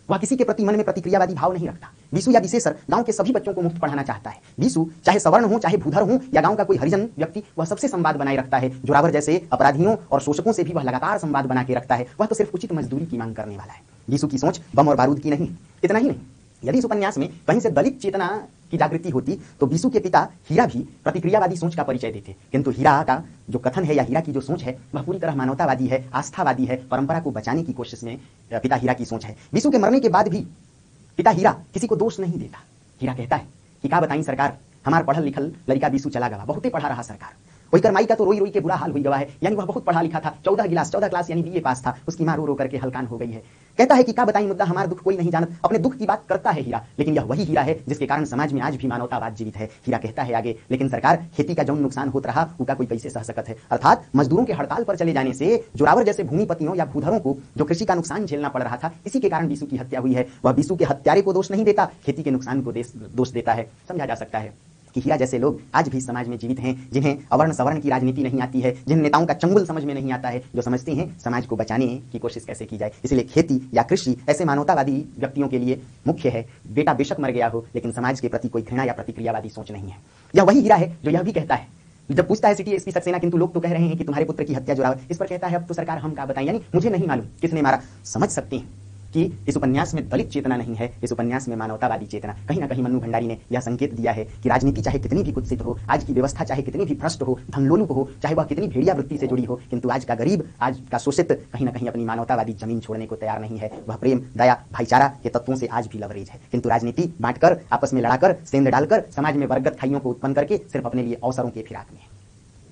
वह किसी के प्रति मन में प्रतिक्रियावादी भाव नहीं रखता। बीसू या विशेषर गांव के सभी बच्चों को मुफ्त पढ़ाना चाहता है। बीसू चाहे सवर्ण हो, चाहे भूधर हो या गांव का कोई हरिजन व्यक्ति, वह सबसे संवाद बनाए रखता है। जोरावर जैसे अपराधियों और शोषकों से भी वह लगातार संवाद बना के रखता है। वह तो सिर्फ उचित मजदूरी की मांग करने वाला है। बीसू की सोच बम और बारूद की नहीं। इतना ही नहीं, यदि इस उपन्यास में कहीं से दलित चेतना की जागृति होती तो बीसू के पिता हीरा भी प्रतिक्रियावादी सोच का परिचय देते, किंतु हीरा का जो कथन है या हीरा की जो सोच है वह पूरी तरह मानवतावादी है, आस्थावादी है, परंपरा को बचाने की कोशिश में पिता हीरा की सोच है। बीसू के मरने के बाद भी पिता हीरा किसी को दोष नहीं देता। हीरा कहता है कि क्या बताई सरकार, हमार पढ़ल लिखल लड़का बीसू चला गवा, बहुते पढ़ा रहा सरकार। वही करमाई का तो रोई रोई के बुरा हाल हुई गवा है, यानी वह बहुत पढ़ा लिखा था, 14 क्लास यानी बीए पास था, उसकी मां रो रो करके हलकान हो गई है। कहता है कि क्या बताई मुद्दा, हमारा दुख कोई नहीं जानत। अपने दुख की बात करता है हीरा, लेकिन यह वही हीरा है जिसके कारण समाज में आज भी मानवतावाद जीवित है। हीरा कहता है आगे, लेकिन सरकार खेती का जो नुकसान होता रहा उसका कोई कैसे सह सकत है। अर्थात मजदूरों के हड़ताल पर चले जाने से जोरावर जैसे भूमिपतियों या भूधरों को जो कृषि का नुकसान झेलना पड़ रहा था, इसी के कारण बीसू की हत्या हुई है। वह बीसू के हत्यारे को दोष नहीं देता, खेती के नुकसान को दोष देता है। समझा जा सकता है कि हीरा जैसे लोग आज भी समाज में जीवित हैं, जिन्हें अवर्ण सवर्ण की राजनीति नहीं आती है, जिन नेताओं का चंगुल समझ में नहीं आता है, जो समझते हैं समाज को बचाने की कोशिश कैसे की जाए। इसलिए खेती या कृषि ऐसे मानवतावादी व्यक्तियों के लिए मुख्य है। बेटा बेशक मर गया हो, लेकिन समाज के प्रति कोई घृणा या प्रतिक्रियावादी सोच नहीं है। यह वही हीरा है जो यह भी कहता है, जब पूछता है सिटी एसपी सक्सेना, किंतु लोग तो कह रहे हैं कि तुम्हारे पुत्र की हत्या जुड़ाव, इस पर कहता है अब तो सरकार हम क्या बताएं, यानी मुझे नहीं मालूम किसने मारा। समझ सकते हैं कि इस उपन्यास में दलित चेतना नहीं है, इस उपन्यास में मानवतावादी चेतना। कहीं ना कहीं मन्नू भंडारी ने यह संकेत दिया है कि राजनीति चाहे कितनी भी कुत्सित हो, आज की व्यवस्था चाहे कितनी भी भ्रष्ट हो, धनलोलुप हो, चाहे वह कितनी भेड़िया वृत्ति से जुड़ी हो, किंतु आज का गरीब, आज का शोषित कहीं ना कहीं अपनी मानवतावादी जमीन छोड़ने को तैयार नहीं है। वह प्रेम, दया, भाईचारा के तत्वों से आज भी लवरेज है, किंतु राजनीति बांटकर, आपस में लड़ाकर, सेंध डालकर, समाज में वर्गत खाइयों को उत्पन्न करके सिर्फ अपने लिए अवसरों के फिराक में है।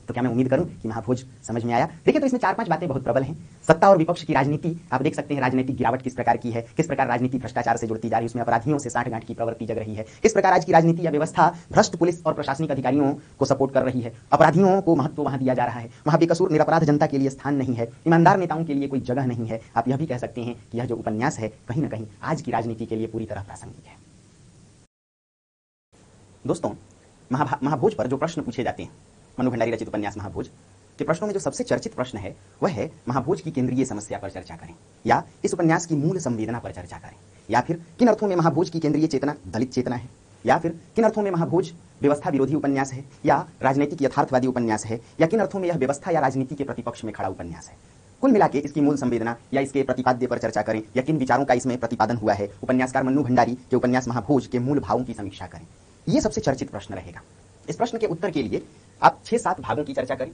तो क्या मैं उम्मीद करूं कि महाभोज समझ में आया। देखिए, तो इसमें 4-5 बातें बहुत प्रबल हैं। सत्ता और विपक्ष की राजनीति, आप देख सकते हैं राजनीतिक गिरावट किस प्रकार की है, किस प्रकार राजनीति भ्रष्टाचार से जुड़ती जा रही है, उसमें अपराधियों से साठगांठ की प्रवृत्ति जग रही है, किस प्रकार आज की राजनीति या व्यवस्था भ्रष्ट पुलिस और प्रशासनिक अधिकारियों को सपोर्ट कर रही है, अपराधियों को महत्व वहां दिया जा रहा है, वहां बेकसूर निरपराध जनता के लिए स्थान नहीं है, ईमानदार नेताओं के लिए कोई जगह नहीं है। आप यह भी कह सकते हैं कि यह जो उपन्यास है कहीं ना कहीं आज की राजनीति के लिए पूरी तरह प्रासंगिक है। दोस्तों, महाभोज पर जो प्रश्न पूछे जाते हैं, मन्नू भंडारी रचित उपन्यास महाभोज के प्रश्नों में जो सबसे चर्चित प्रश्न है वह है महाभोज की केंद्रीय समस्या पर चर्चा करें, या इस उपन्यास की मूल संवेदना पर चर्चा करें, या फिर किन अर्थों में महाभोज की केंद्रीय चेतना दलित चेतना है, या फिर किन अर्थों में महाभोज व्यवस्था विरोधी उपन्यास है या राजनीतिक यथार्थवादी उपन्यास है, या किन अर्थों में यह व्यवस्था या राजनीति के प्रतिपक्ष में खड़ा उपन्यास है। कुल मिला के इसकी मूल संवेदना या इसके प्रतिपाद्य पर चर्चा करें, या किन विचारों का इसमें प्रतिपादन हुआ है, उपन्यासकार मन्नू भंडारी के उपन्यास महाभोज के मूल भावों की समीक्षा करें। यह सबसे चर्चित प्रश्न रहेगा। इस प्रश्न के उत्तर के लिए आप 6-7 भागों की चर्चा करें।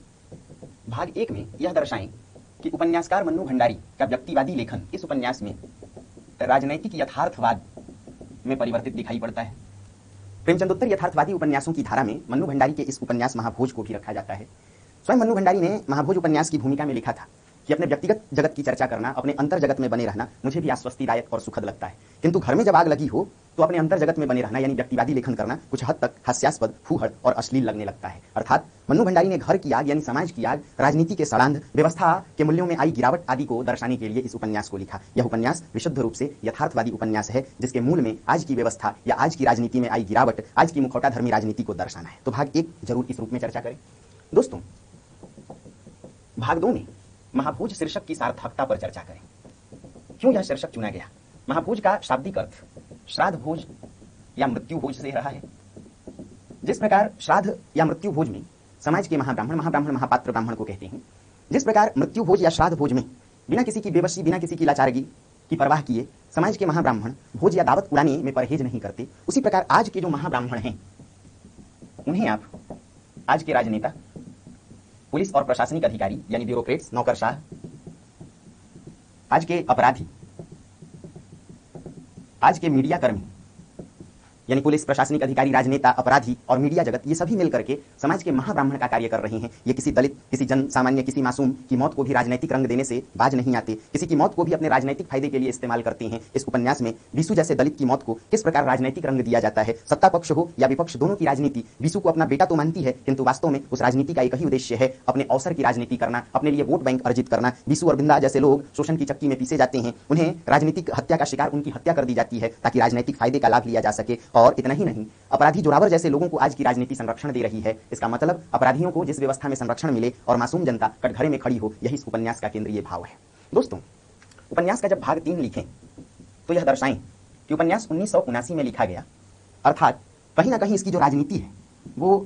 भाग 1 में यह दर्शाएं कि उपन्यासकार मन्नू भंडारी का व्यक्तिवादी लेखन इस उपन्यास में राजनैतिक यथार्थवाद में परिवर्तित दिखाई पड़ता है। प्रेमचंदोत्तर यथार्थवादी उपन्यासों की धारा में मन्नू भंडारी के इस उपन्यास महाभोज को भी रखा जाता है। स्वयं मन्नू भंडारी ने महाभोज उपन्यास की भूमिका में लिखा था कि अपने व्यक्तिगत जगत की चर्चा करना, अपने अंतर जगत में बने रहना मुझे भी आश्वस्तिदायक और सुखद लगता है, किंतु घर में जब आग लगी हो तो अपने अंतर जगत में बने रहना यानी व्यक्तिवादी लेखन करना कुछ हद तक हास्यास्पद, फूहड़ और अश्लील लगने लगता है। अर्थात मन्नू भंडारी ने घर की आग यानी समाज की आग, राजनीति के सड़ांध, व्यवस्था के मूल्यों में आई गिरावट आदि को दर्शाने के लिए इस उपन्यास को लिखा। यह उपन्यास विशुद्ध रूप से यथार्थवादी उपन्यास है, जिसके मूल में आज की व्यवस्था या आज की राजनीति में आई गिरावट, आज की मुखौटा धर्मी राजनीति को दर्शाना है। तो भाग 1 जरूर इस रूप में चर्चा करें। दोस्तों, भाग 2 में महाभोज शीर्षक की सार्थकता पर चर्चा करें। क्यों यह शीर्षक चुना गया? महाभोज का शाब्दिक अर्थ श्राद्ध भोज या मृत्यु भोज से रहा है। जिस प्रकार श्राद्ध या मृत्यु भोज में समाज के महाब्राह्मण महापात्र ब्राह्मण को कहते हैं, जिस प्रकार मृत्यु भोज या श्राद्ध भोज में बिना किसी की बेबसी, बिना किसी की लाचारगी की परवाह किए समाज के महाब्राह्मण भोज या दावत उड़ाने में परहेज नहीं करते, उसी प्रकार आज के जो महाब्राह्मण हैं उन्हें आप आज के राजनेता, पुलिस और प्रशासनिक अधिकारी यानी ब्यूरोक्रेट्स, नौकरशाह, आज के अपराधी, आज के मीडिया कर्मी यानी पुलिस, प्रशासनिक अधिकारी, राजनेता, अपराधी और मीडिया जगत, ये सभी मिलकर के समाज के महाब्राह्मण का कार्य कर रहे हैं। ये किसी दलित, किसी जन सामान्य, किसी मासूम की मौत को भी राजनीतिक रंग देने से बाज नहीं आते, किसी की मौत को भी अपने राजनीतिक फायदे के लिए इस्तेमाल करते हैं। इस उपन्यास में बीसू जैसे दलित की मौत को किस प्रकार राजनीतिक रंग दिया जाता है। सत्ता पक्ष हो या विपक्ष, दोनों की राजनीति बीसू को अपना बेटा तो मानती है, किंतु वास्तव में उस राजनीति का एक ही उद्देश्य है, अपने अवसर की राजनीति करना, अपने लिए वोट बैंक अर्जित करना। बीसू और बिंदा जैसे लोग शोषण की चक्की में पीसे जाते हैं, उन्हें राजनीतिक हत्या का शिकार, उनकी हत्या कर दी जाती है ताकि राजनीतिक फायदे का लाभ लिया जा सके। और इतना ही नहीं, अपराधी जोरावर जैसे लोगों को आज की राजनीति संरक्षण दे रही है। इसका मतलब अपराधियों को जिस व्यवस्था में संरक्षण मिले और मासूम जनता कटघरे में खड़ी हो, यही इस उपन्यास का केंद्रीय भाव है। दोस्तों, उपन्यास का जब भाग 3 लिखें तो यह दर्शाएं कि उपन्यास 1979 में लिखा गया, अर्थात कहीं ना कहीं इसकी जो राजनीति है वो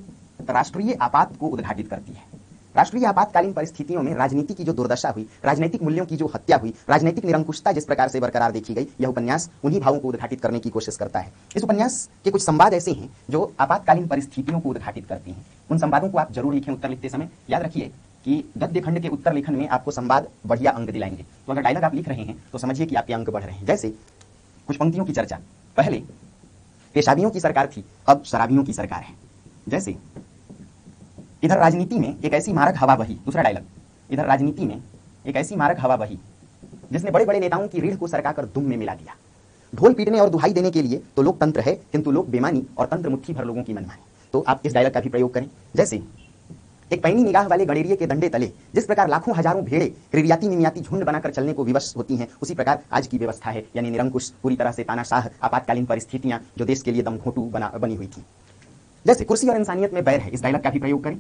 राष्ट्रीय आपात को उद्घाटित करती है। राष्ट्रीय आपातकालीन परिस्थितियों में राजनीति की जो दुर्दशा हुई, राजनीतिक मूल्यों की जो हत्या हुई, राजनीतिक निरंकुशता जिस प्रकार से बरकरार देखी गई, यह उपन्यास उन्हीं भावों को उद्घाटित करने की कोशिश करता है। इस उपन्यास के कुछ संवाद ऐसे हैं जो आपातकालीन परिस्थितियों को उद्घाटित करते हैं। उन संवादों को आप जरूर लिखें उत्तर लिखते समय। याद रखिए कि गद्य खंड के उत्तर लेखन में आपको संवाद बढ़िया अंक दिलाएंगे। तो अगर डायलॉग आप लिख रहे हैं तो समझिए कि आपके अंक बढ़ रहे हैं। जैसे कुछ पंक्तियों की चर्चा, पहले पेशाबियों की सरकार थी, अब शराबियों की सरकार है। जैसे इधर राजनीति में एक ऐसी मारक हवा बही, दूसरा डायलॉग, इधर राजनीति में एक ऐसी मारक हवा बही जिसने बड़े बड़े नेताओं की रीढ़ को सरकाकर दुम में मिला दिया। ढोल पीटने और दुहाई देने के लिए तो लोकतंत्र है, किंतु लोक बेमानी और तंत्र मुट्ठी भर लोगों की मनमानी। तो आप इस डायलॉग का भी प्रयोग करें। जैसे एक पैनी निगाह वाले गडेरिये के डंडे तले जिस प्रकार लाखों हजारों भेड़े क्रियाती मिमियाती झुंड बनाकर चलने को विवश होती हैं, उसी प्रकार आज की व्यवस्था है, यानी निरंकुश, पूरी तरह से तानाशाह आपातकालीन परिस्थितियां जो देश के लिए दमघोंटू बनी हुई थी। जैसे कुर्सी और इंसानियत में बैर है, इस डायलॉग का भी प्रयोग करें।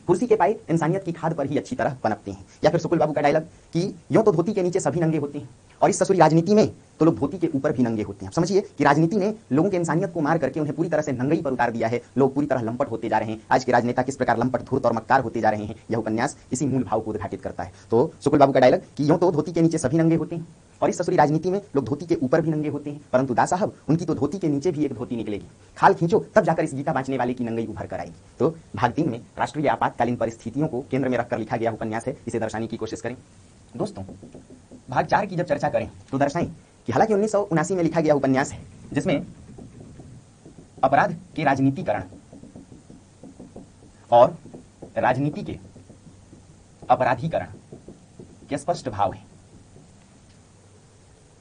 कुर्सी के पाए इंसानियत की खाद पर ही अच्छी तरह पनपते हैं। या फिर सुकुल बाबू का डायलॉग कि यूं तो धोती के नीचे सभी नंगे होते हैं, और इस ससुरी राजनीति में तो लोग धोती के ऊपर भी नंगे होते हैं। समझिए कि राजनीति ने लोगों की इंसानियत को मार करके उन्हें पूरी तरह से नंगई पर उतार दिया है। लोग पूरी तरह लंपट होते जा रहे हैं। आज के राजनेता किस प्रकार लंपट, धूर्त और मक्कार होते जा रहे हैं, यह उपन्यास इसी मूल भाव को उद्घाटित करता है। तो शुक्ल बाबू का डायलॉग कि यूं तो धोती के नीचे सभी नंगे होते हैं और इस ससुरी राजनीति में लोग धोती के ऊपर भी नंगे होते हैं, परंतु दा साहब उनकी तो धोती के नीचे भी एक धोती निकलेगी। खाल खींचो तब जाकर इस गीता बांचने वाले की नंगई उभर कर आएगी। तो भाग 3 में राष्ट्रीय आपातकालीन परिस्थितियों को केंद्र में रखकर लिखा गया उपन्यास है, इसे दर्शाने की कोशिश करें। दोस्तों, भाग 4 की जब चर्चा करें तो दर्शाएं कि हालांकि 1979 में लिखा गया उपन्यास है जिसमें अपराध के राजनीतिकरण और राजनीति के अपराधीकरण के स्पष्ट भाव है।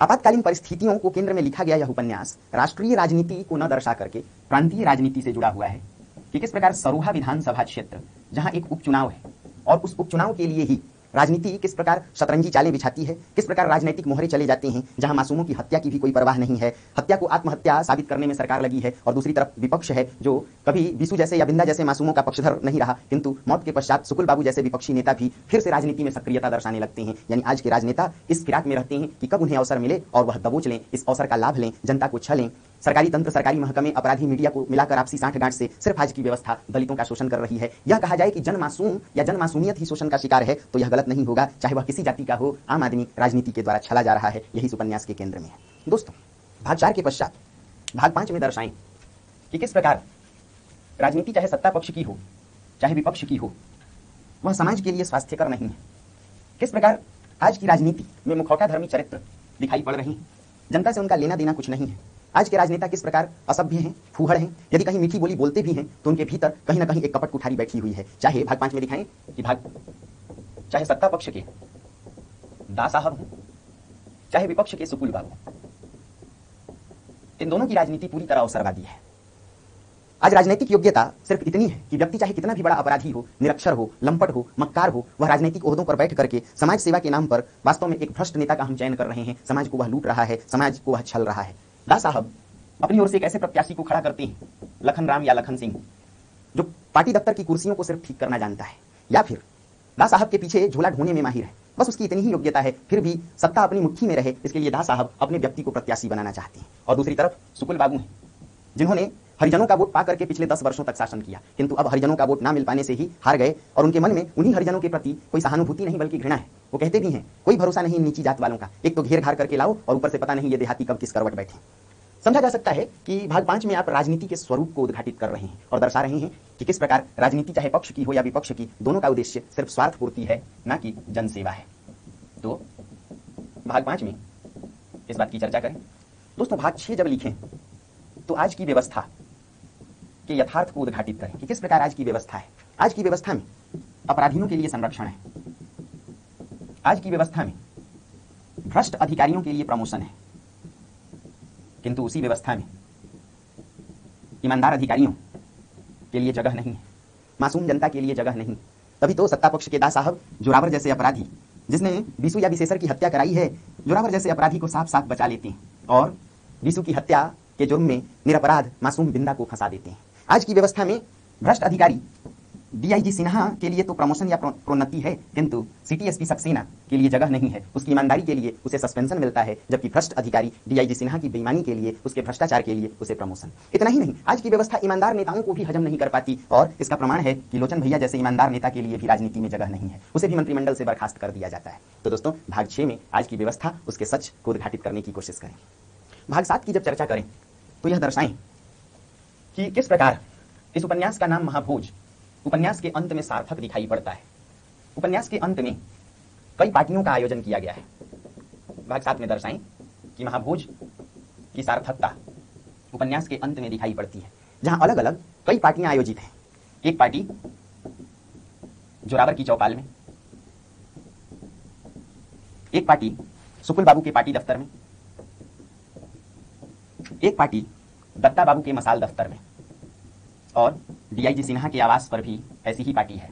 आपातकालीन परिस्थितियों को केंद्र में लिखा गया यह उपन्यास राष्ट्रीय राजनीति को न दर्शा करके प्रांतीय राजनीति से जुड़ा हुआ है कि किस प्रकार सरोहा विधानसभा क्षेत्र, जहां एक उपचुनाव है और उस उपचुनाव के लिए ही राजनीति किस प्रकार शतरंजी चालें बिछाती है, किस प्रकार राजनीतिक मोहरे चले जाते हैं, जहां मासूमों की हत्या की भी कोई परवाह नहीं है, हत्या को आत्महत्या साबित करने में सरकार लगी है, और दूसरी तरफ विपक्ष है जो कभी बिशु जैसे या बिंदा जैसे मासूमों का पक्षधर नहीं रहा, किंतु मौत के पश्चात शुक्ल बाबू जैसे विपक्षी नेता भी फिर से राजनीति में सक्रियता दर्शाने लगते हैं। यानी आज के राजनेता इस फिराक में रहते हैं कि कब उन्हें अवसर मिले और वह दबोच लें, इस अवसर का लाभ लें, जनता को छलें। सरकारी तंत्र, सरकारी महकमे, अपराधी मीडिया को मिलाकर आपसी सांठगांठ से सिर्फ आज की व्यवस्था दलितों का शोषण कर रही है। यह कहा जाए कि जन मासूम या जन मासूमियत ही शोषण का शिकार है तो यह गलत नहीं होगा, चाहे वह किसी जाति का हो। आम आदमी राजनीति के द्वारा छला जा रहा है, यही इस उपन्यास के केंद्र में है। दोस्तों, भाग 4 के पश्चात भाग 5 में दर्शाएं कि किस प्रकार राजनीति चाहे सत्ता पक्ष की हो चाहे विपक्ष की हो, वह समाज के लिए स्वास्थ्यकर नहीं है। किस प्रकार आज की राजनीति में मुखौटा धर्मी चरित्र दिखाई पड़ रहे हैं, जनता से उनका लेना देना कुछ नहीं है। आज के राजनेता किस प्रकार असभ्य हैं, फूहड़ हैं, यदि कहीं मीठी बोली बोलते भी हैं तो उनके भीतर कहीं ना कहीं एक कपट कुठारी बैठी हुई है। चाहे भाग 5 में दिखाएं कि चाहे सत्ता पक्ष के दा साहब हो चाहे विपक्ष के सुकुल बाबू, इन दोनों की राजनीति पूरी तरह अवसरवादी है। आज राजनीतिक योग्यता सिर्फ इतनी है कि व्यक्ति चाहे कितना भी बड़ा अपराधी हो, निरक्षर हो, लंपट हो, मक्कार हो, वह राजनीतिक ओहदों पर बैठ करके समाज सेवा के नाम पर वास्तव में एक भ्रष्ट नेता का हम चयन कर रहे हैं। समाज को वह लूट रहा है, समाज को वह छल रहा है। दा साहब अपनी ओर से एक ऐसे प्रत्याशी को खड़ा करते हैं, लखन राम या लखन सिंह, जो पार्टी दफ्तर की कुर्सियों को सिर्फ ठीक करना जानता है, या फिर दा साहब के पीछे झोला ढोने में माहिर है। बस उसकी इतनी ही योग्यता है, फिर भी सत्ता अपनी मुट्ठी में रहे, इसके लिए दा साहब अपने व्यक्ति को प्रत्याशी बनाना चाहते हैं। और दूसरी तरफ सुकुल बाबू हैं, जिन्होंने हरिजनों का वोट पा करके पिछले 10 वर्षों तक शासन किया, किंतु अब हरिजनों का वोट ना मिल पाने से ही हार गए और उनके मन में उन्हीं हरिजनों के प्रति कोई सहानुभूति नहीं बल्कि घृणा है। वो कहते भी हैं कोई भरोसा नहीं नीची जात वालों का, एक तो घेर घार करके लाओ और ऊपर से पता नहीं ये देहाती कब किस करवट बैठे। समझा जा सकता है कि भाग 5 में आप राजनीति के स्वरूप को उद्घाटित कर रहे हैं और दर्शा रहे हैं कि किस प्रकार राजनीति चाहे पक्ष की हो या विपक्ष की, दोनों का उद्देश्य सिर्फ स्वार्थ पूर्ति है, ना कि जनसेवा है। तो भाग 5 में इस बात की चर्चा करें। दोस्तों, भाग 6 जब लिखें तो आज की व्यवस्था के यथार्थ को उद्घाटित करें कि किस प्रकार आज की व्यवस्था है। आज की व्यवस्था में अपराधियों के लिए संरक्षण है, आज की व्यवस्था में भ्रष्ट अधिकारियों के लिए प्रमोशन है, किंतु उसी व्यवस्था में ईमानदार अधिकारियों के लिए जगह नहीं है, मासूम जनता के लिए जगह नहीं। तभी तो सत्ता पक्ष के दा साहब जोरावर जैसे अपराधी, जिसने बिशु या विशेषर की हत्या कराई है, जोरावर जैसे अपराधी को साफ साफ बचा लेते हैं और बिशु की हत्या के जुर्म में निरपराध मासूम बिंदा को फंसा देते हैं। आज की व्यवस्था में भ्रष्ट अधिकारी डीआईजी सिन्हा के लिए तो प्रमोशन या प्रोन्नति है, किंतु सिटी एसपी सक्सेना के लिए जगह नहीं है। उसकी ईमानदारी के लिए उसे सस्पेंशन मिलता है, जबकि भ्रष्ट अधिकारी डीआईजी सिन्हा की बेईमानी के लिए, उसके भ्रष्टाचार के लिए उसे प्रमोशन। इतना ही नहीं, आज की व्यवस्था ईमानदार नेताओं को भी हजम नहीं कर पाती और इसका प्रमाण है कि लोचन भैया जैसे ईमानदार नेता के लिए भी राजनीति में जगह नहीं है, उसे भी मंत्रिमंडल से बर्खास्त कर दिया जाता है। तो दोस्तों, भाग 6 में आज की व्यवस्था, उसके सच को उद्घाटित करने की कोशिश करें। भाग 7 की जब चर्चा करें तो यह दर्शाएं कि किस प्रकार इस उपन्यास का नाम महाभोज उपन्यास के अंत में सार्थक दिखाई पड़ता है। उपन्यास के अंत में कई पार्टियों का आयोजन किया गया है। भाग 7 में दर्शाएं कि महाभोज की सार्थकता उपन्यास के अंत में दिखाई पड़ती है, जहां अलग अलग कई पार्टियां आयोजित हैं। एक पार्टी जोरावर की चौपाल में, एक पार्टी सुकुल बाबू के पार्टी दफ्तर में, एक पार्टी दत्ता बाबू के मसाल दफ्तर में, और डीआईजी सिन्हा के आवास पर भी ऐसी ही पार्टी है।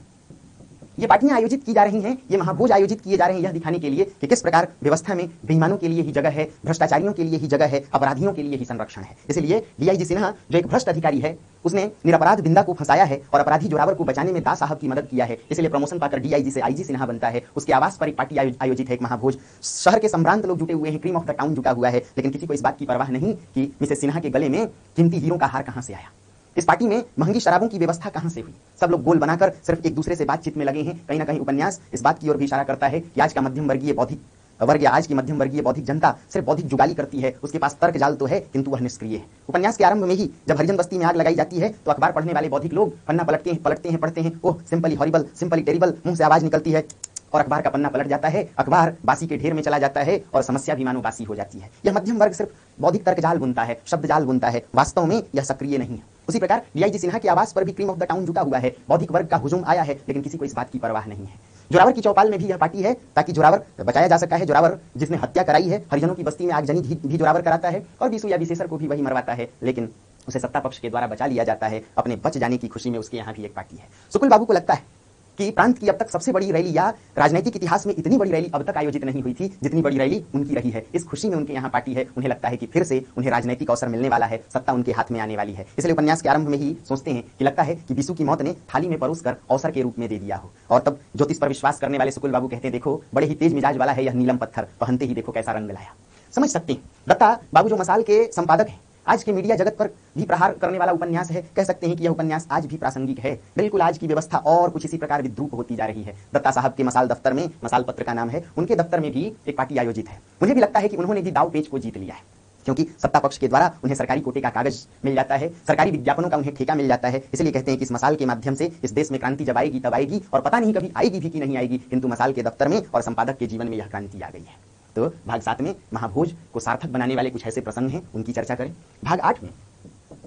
ये पार्टियां आयोजित की जा रही हैं, ये महाभोज आयोजित किए जा रहे हैं यह दिखाने के लिए कि किस प्रकार व्यवस्था में बेईमानों के लिए ही जगह है, भ्रष्टाचारियों के लिए ही जगह है, अपराधियों के लिए ही संरक्षण है। इसलिए डीआईजी सिन्हा जो एक भ्रष्ट अधिकारी है, उसने निरपराध बिंदा को फंसाया है और अपराधी जोरावर को बचाने में दास साहब की मदद किया है। इसलिए प्रमोशन पाकर डीआईजी से आईजी सिन्हा बनता है। उसके आवास पर एक पार्टी आयोजित है, एक महाभोज। शहर के संभ्रांत लोग जुटे हुए हैं, क्रीम ऑफ द टाउन जुटा हुआ है, लेकिन किसी को इस बात की परवाह नहीं कि मिसेस सिन्हा के गले में कीमती हीरों का हार कहां से आया, इस पार्टी में महंगी शराबों की व्यवस्था कहां से हुई। सब लोग गोल बनाकर सिर्फ एक दूसरे से बातचीत में लगे हैं। कहीं ना कहीं उपन्यास इस बात की ओर भी इशारा करता है कि आज का मध्यम वर्गीय बौद्धिक वर्ग या आज की मध्यम वर्गीय बौद्धिक जनता सिर्फ बौद्धिक जुगाली करती है, उसके पास तर्क जाल तो है किंतु वह निष्क्रिय है। उपन्यास के आरंभ में ही जब हरिजन बस्ती में आग लगाई जाती है तो अखबार पढ़ने वाले बौद्धिक लोग पन्ना पलटते हैं, पढ़ते हैं, ओह सिंपली हॉरिबल, सिंपली टेरिबल, मुंह से आवाज निकलती है और अखबार का पन्ना पलट जाता है, अखबार बासी के ढेर में चला जाता है और समस्या भी मानो बासी हो जाती है। यह मध्यम वर्ग सिर्फ बौद्धिक तर्क जाल बुनता है, शब्द जाल बुनता है, वास्तव में यह सक्रिय नहीं है। उसी प्रकार डीआईजी सिन्हा के आवास पर भी क्रीम ऑफ द टाउन जुटा हुआ है, बौद्धिक वर्ग का हुजूम आया है, लेकिन किसी को इस बात की परवाह नहीं है। जोरावर की चौपाल में भी यह पार्टी है ताकि जोरावर बचाया जा सका है। जोरावर जिसने हत्या कराई है, हरिजनों की बस्ती में आगजनी भी जोरावर कराता है और बीसू या विशेषर को भी वही मरवाता है, लेकिन उसे सत्ता पक्ष के द्वारा बचा लिया जाता है। अपने बच जाने की खुशी में उसके यहाँ भी एक पार्टी है। सुकुल बाबू को लगता है कि प्रांत की अब तक सबसे बड़ी रैली या राजनीतिक इतिहास में इतनी बड़ी रैली अब तक आयोजित नहीं हुई थी जितनी बड़ी रैली उनकी रही है। इस खुशी में उनके यहाँ पार्टी है। उन्हें लगता है कि फिर से उन्हें राजनीतिक अवसर मिलने वाला है, सत्ता उनके हाथ में आने वाली है। इसलिए उपन्यास के आरंभ में ही सोचते हैं कि लगता है कि बीसू की मौत ने थाली में परोस कर अवसर के रूप में दे दिया हो। और तब ज्योतिष पर विश्वास करने वाले सुकुल बाबू कहते हैं, देखो बड़े ही तेज मिजाज वाला है यह नीलम पत्थर, पहनते ही देखो कैसा रंग मिलाया। समझ सकते हैं दत्ता बाबू जो मसाल के संपादक हैं, आज के मीडिया जगत पर भी प्रहार करने वाला उपन्यास है। कह सकते हैं कि यह उपन्यास आज भी प्रासंगिक है। बिल्कुल आज की व्यवस्था और कुछ इसी प्रकार विद्रूप होती जा रही है। दत्ता साहब के मसाल दफ्तर में, मसाल पत्र का नाम है, उनके दफ्तर में भी एक पार्टी आयोजित है। मुझे भी लगता है कि उन्होंने भी दाव पेच को जीत लिया है, क्योंकि सत्ता पक्ष के द्वारा उन्हें सरकारी कोटे का कागज मिल जाता है, सरकारी विज्ञापनों का उन्हें ठेका मिल जाता है। इसलिए कहते हैं कि इस मसाल के माध्यम से इस देश में क्रांति जब आएगी तब आएगी, और पता नहीं कभी आएगी भी कि नहीं आएगी, किंतु मसाल के दफ्तर में और संपादक के जीवन में यह क्रांति आ गई है। तो भाग 7 में महाभोज को सार्थक बनाने वाले कुछ ऐसे प्रसंग हैं, उनकी चर्चा करें। भाग 8 में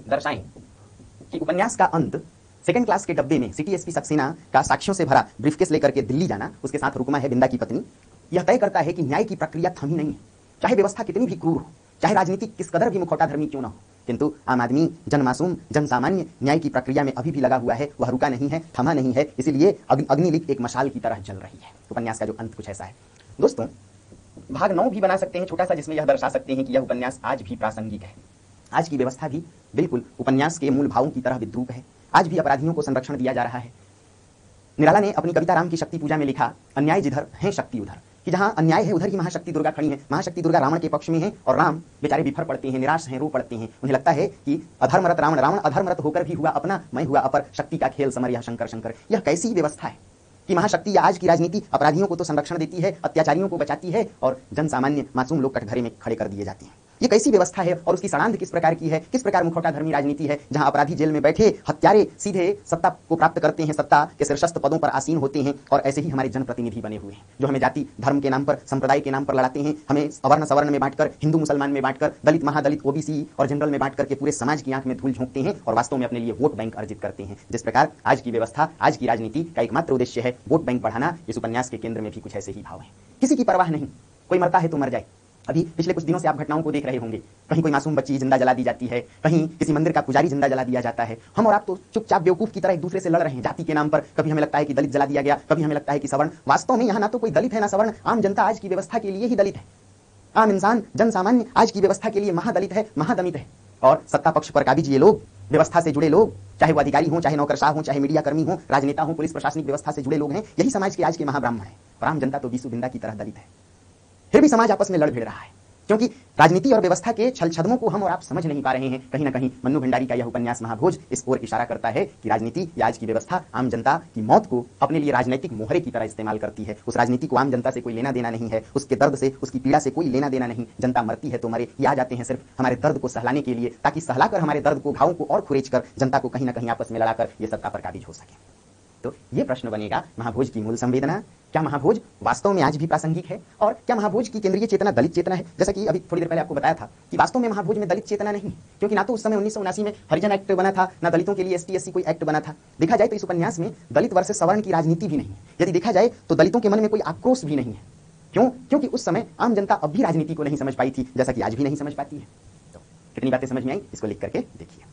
दर्शाएं कि उपन्यास का अंत सेकंड क्लास के डब्बे में सिटी एसपी सक्सेना का साक्ष्यों से भरा ब्रीफकेस लेकर के दिल्ली जाना, उसके साथ रुकमा है बिंदा की पत्नी, यह तय करता है कि न्याय की प्रक्रिया थमी नहीं है। चाहे व्यवस्था कितनी भी क्रूर हो, चाहे राजनीति किस कदर भी मुखौटा धर्मी क्यों ना हो, किंतु आम आदमी, जन मासूम, जन सामान्य न्याय की प्रक्रिया में अभी भी लगा हुआ है, वह रुका नहीं है, थमा नहीं है। इसीलिए अग्निलिक एक मशाल की तरह जल रही है। उपन्यास का जो अंत कुछ ऐसा है। दोस्तों भाग 9 भी बना सकते हैं छोटा सा, जिसमें यह दर्शा सकते हैं कि यह उपन्यास आज भी प्रासंगिक है। आज की व्यवस्था भी बिल्कुल उपन्यास के मूल भावों की तरह विद्रूप है। आज भी अपराधियों को संरक्षण दिया जा रहा है। निराला ने अपनी कविता राम की शक्ति पूजा में लिखा, अन्याय जिधर है शक्ति उधर, कि जहां अन्याय है उधर ही महाशक्ति दुर्गा खड़ी है। महाशक्ति दुर्गा रावण के पक्ष में है और राम बेचारे बिफर पड़ते हैं, निराश हैं, रो पड़ते हैं। उन्हें लगता है कि अधर्मरत रावण, रावण अधर्मरत होकर भी हुआ अपना, मैं हुआ अपर, शक्ति का खेल समर यह शंकर शंकर। यह कैसी व्यवस्था है कि महाशक्ति या आज की राजनीति अपराधियों को तो संरक्षण देती है, अत्याचारियों को बचाती है, और जन सामान्य मासूम लोग कटघरे में खड़े कर दिए जाते हैं। ये कैसी व्यवस्था है और उसकी सड़ांध किस प्रकार की है, किस प्रकार मुखौटा धर्मी राजनीति है, जहां अपराधी जेल में बैठे, हत्यारे सीधे सत्ता को प्राप्त करते हैं, सत्ता के शीर्षस्थ पदों पर आसीन होते हैं। और ऐसे ही हमारे जनप्रतिनिधि बने हुए हैं जो हमें जाति धर्म के नाम पर, संप्रदाय के नाम पर लड़ाते हैं, हमें अवर्ण सवर्ण में बांटकर, हिंदू मुसलमान में बांटकर, दलित महादलित ओबीसी और जनरल में बांट करके पूरे समाज की आंख में धूल झोंकते हैं और वास्तव में अपने लिए वोट बैंक अर्जित करते हैं। जिस प्रकार आज की व्यवस्था, आज की राजनीति का एकमात्र उद्देश्य है वोट बैंक बढ़ाना, इस उपन्यास के केंद्र में भी कुछ ऐसे ही भाव है। किसी की परवाह नहीं, कोई मरता है तो मर जाए। अभी पिछले कुछ दिनों से आप घटनाओं को देख रहे होंगे, कहीं कोई मासूम बच्ची जिंदा जला दी जाती है, कहीं किसी मंदिर का पुजारी जिंदा जला दिया जाता है। हम और आप तो चुपचाप बेवकूफ की तरह एक दूसरे से लड़ रहे हैं जाति के नाम पर। कभी हमें लगता है कि दलित जला दिया गया, कभी हमें लगता है कि सवर्ण। वास्तव में यहाँ ना तो कोई दलित है ना सवर्ण, आम जनता आज की व्यवस्था के लिए ही दलित है। आम इंसान, जन सामान्य आज की व्यवस्था के लिए महादलित है, महादमित है। और सत्ता पक्ष पर काबिज ये लोग, व्यवस्था से जुड़े लोग, चाहे वो अधिकारी हों, चाहे नौकरशाह हों, चाहे मीडिया कर्मी हों, राजनेता हों, पुलिस प्रशासनिक व्यवस्था से जुड़े लोग हैं, यही समाज के आज के महाब्राह्मण है। और आम जनता तो बीसू बिंदा की तरह दलित है। फिर भी समाज आपस में लड़ भिड़ रहा है, क्योंकि राजनीति और व्यवस्था के छल छदमों को हम और आप समझ नहीं पा रहे हैं। कहीं ना कहीं मन्नू भंडारी का यह उपन्यास महाभोज इस ओर इशारा करता है कि राजनीति या आज की व्यवस्था आम जनता की मौत को अपने लिए राजनीतिक मोहरे की तरह इस्तेमाल करती है। उस राजनीति को आम जनता से कोई लेना देना नहीं है, उसके दर्द से, उसकी पीड़ा से कोई लेना देना नहीं। जनता मरती है तो मरे, ये आ जाते हैं सिर्फ हमारे दर्द को सहलाने के लिए, ताकि सहलाकर हमारे दर्द को, घावों को और खुरेच कर जनता को कहीं ना कहीं आपस में लड़ाकर ये सत्ता पर काबिज हो सके। तो ये प्रश्न बनेगा, महाभोज की मूल संवेदना, क्या महाभोज वास्तव में आज भी प्रासंगिक है? और क्या महाभोज की केंद्रीय चेतना दलित चेतना है? जैसा कि अभी थोड़ी देर पहले आपको बताया था कि वास्तव में महाभोज में दलित चेतना नहीं है, क्योंकि ना तो उस समय 1979 में हरिजन एक्ट बना था, ना दलितों के लिए एसटी/एससी कोई एक्ट बना था। देखा जाए तो इस उपन्यास में दलित वर्सेस सवर्ण की राजनीति भी नहीं है। यदि देखा जाए तो दलितों के मन में कोई आक्रोश भी नहीं है। क्यों? क्योंकि उस समय आम जनता अब भी राजनीति को नहीं समझ पाई थी, जैसा कि आज भी नहीं समझ पाती है। तो कितनी बातें समझ में आई, इसको लिख करके देखिए।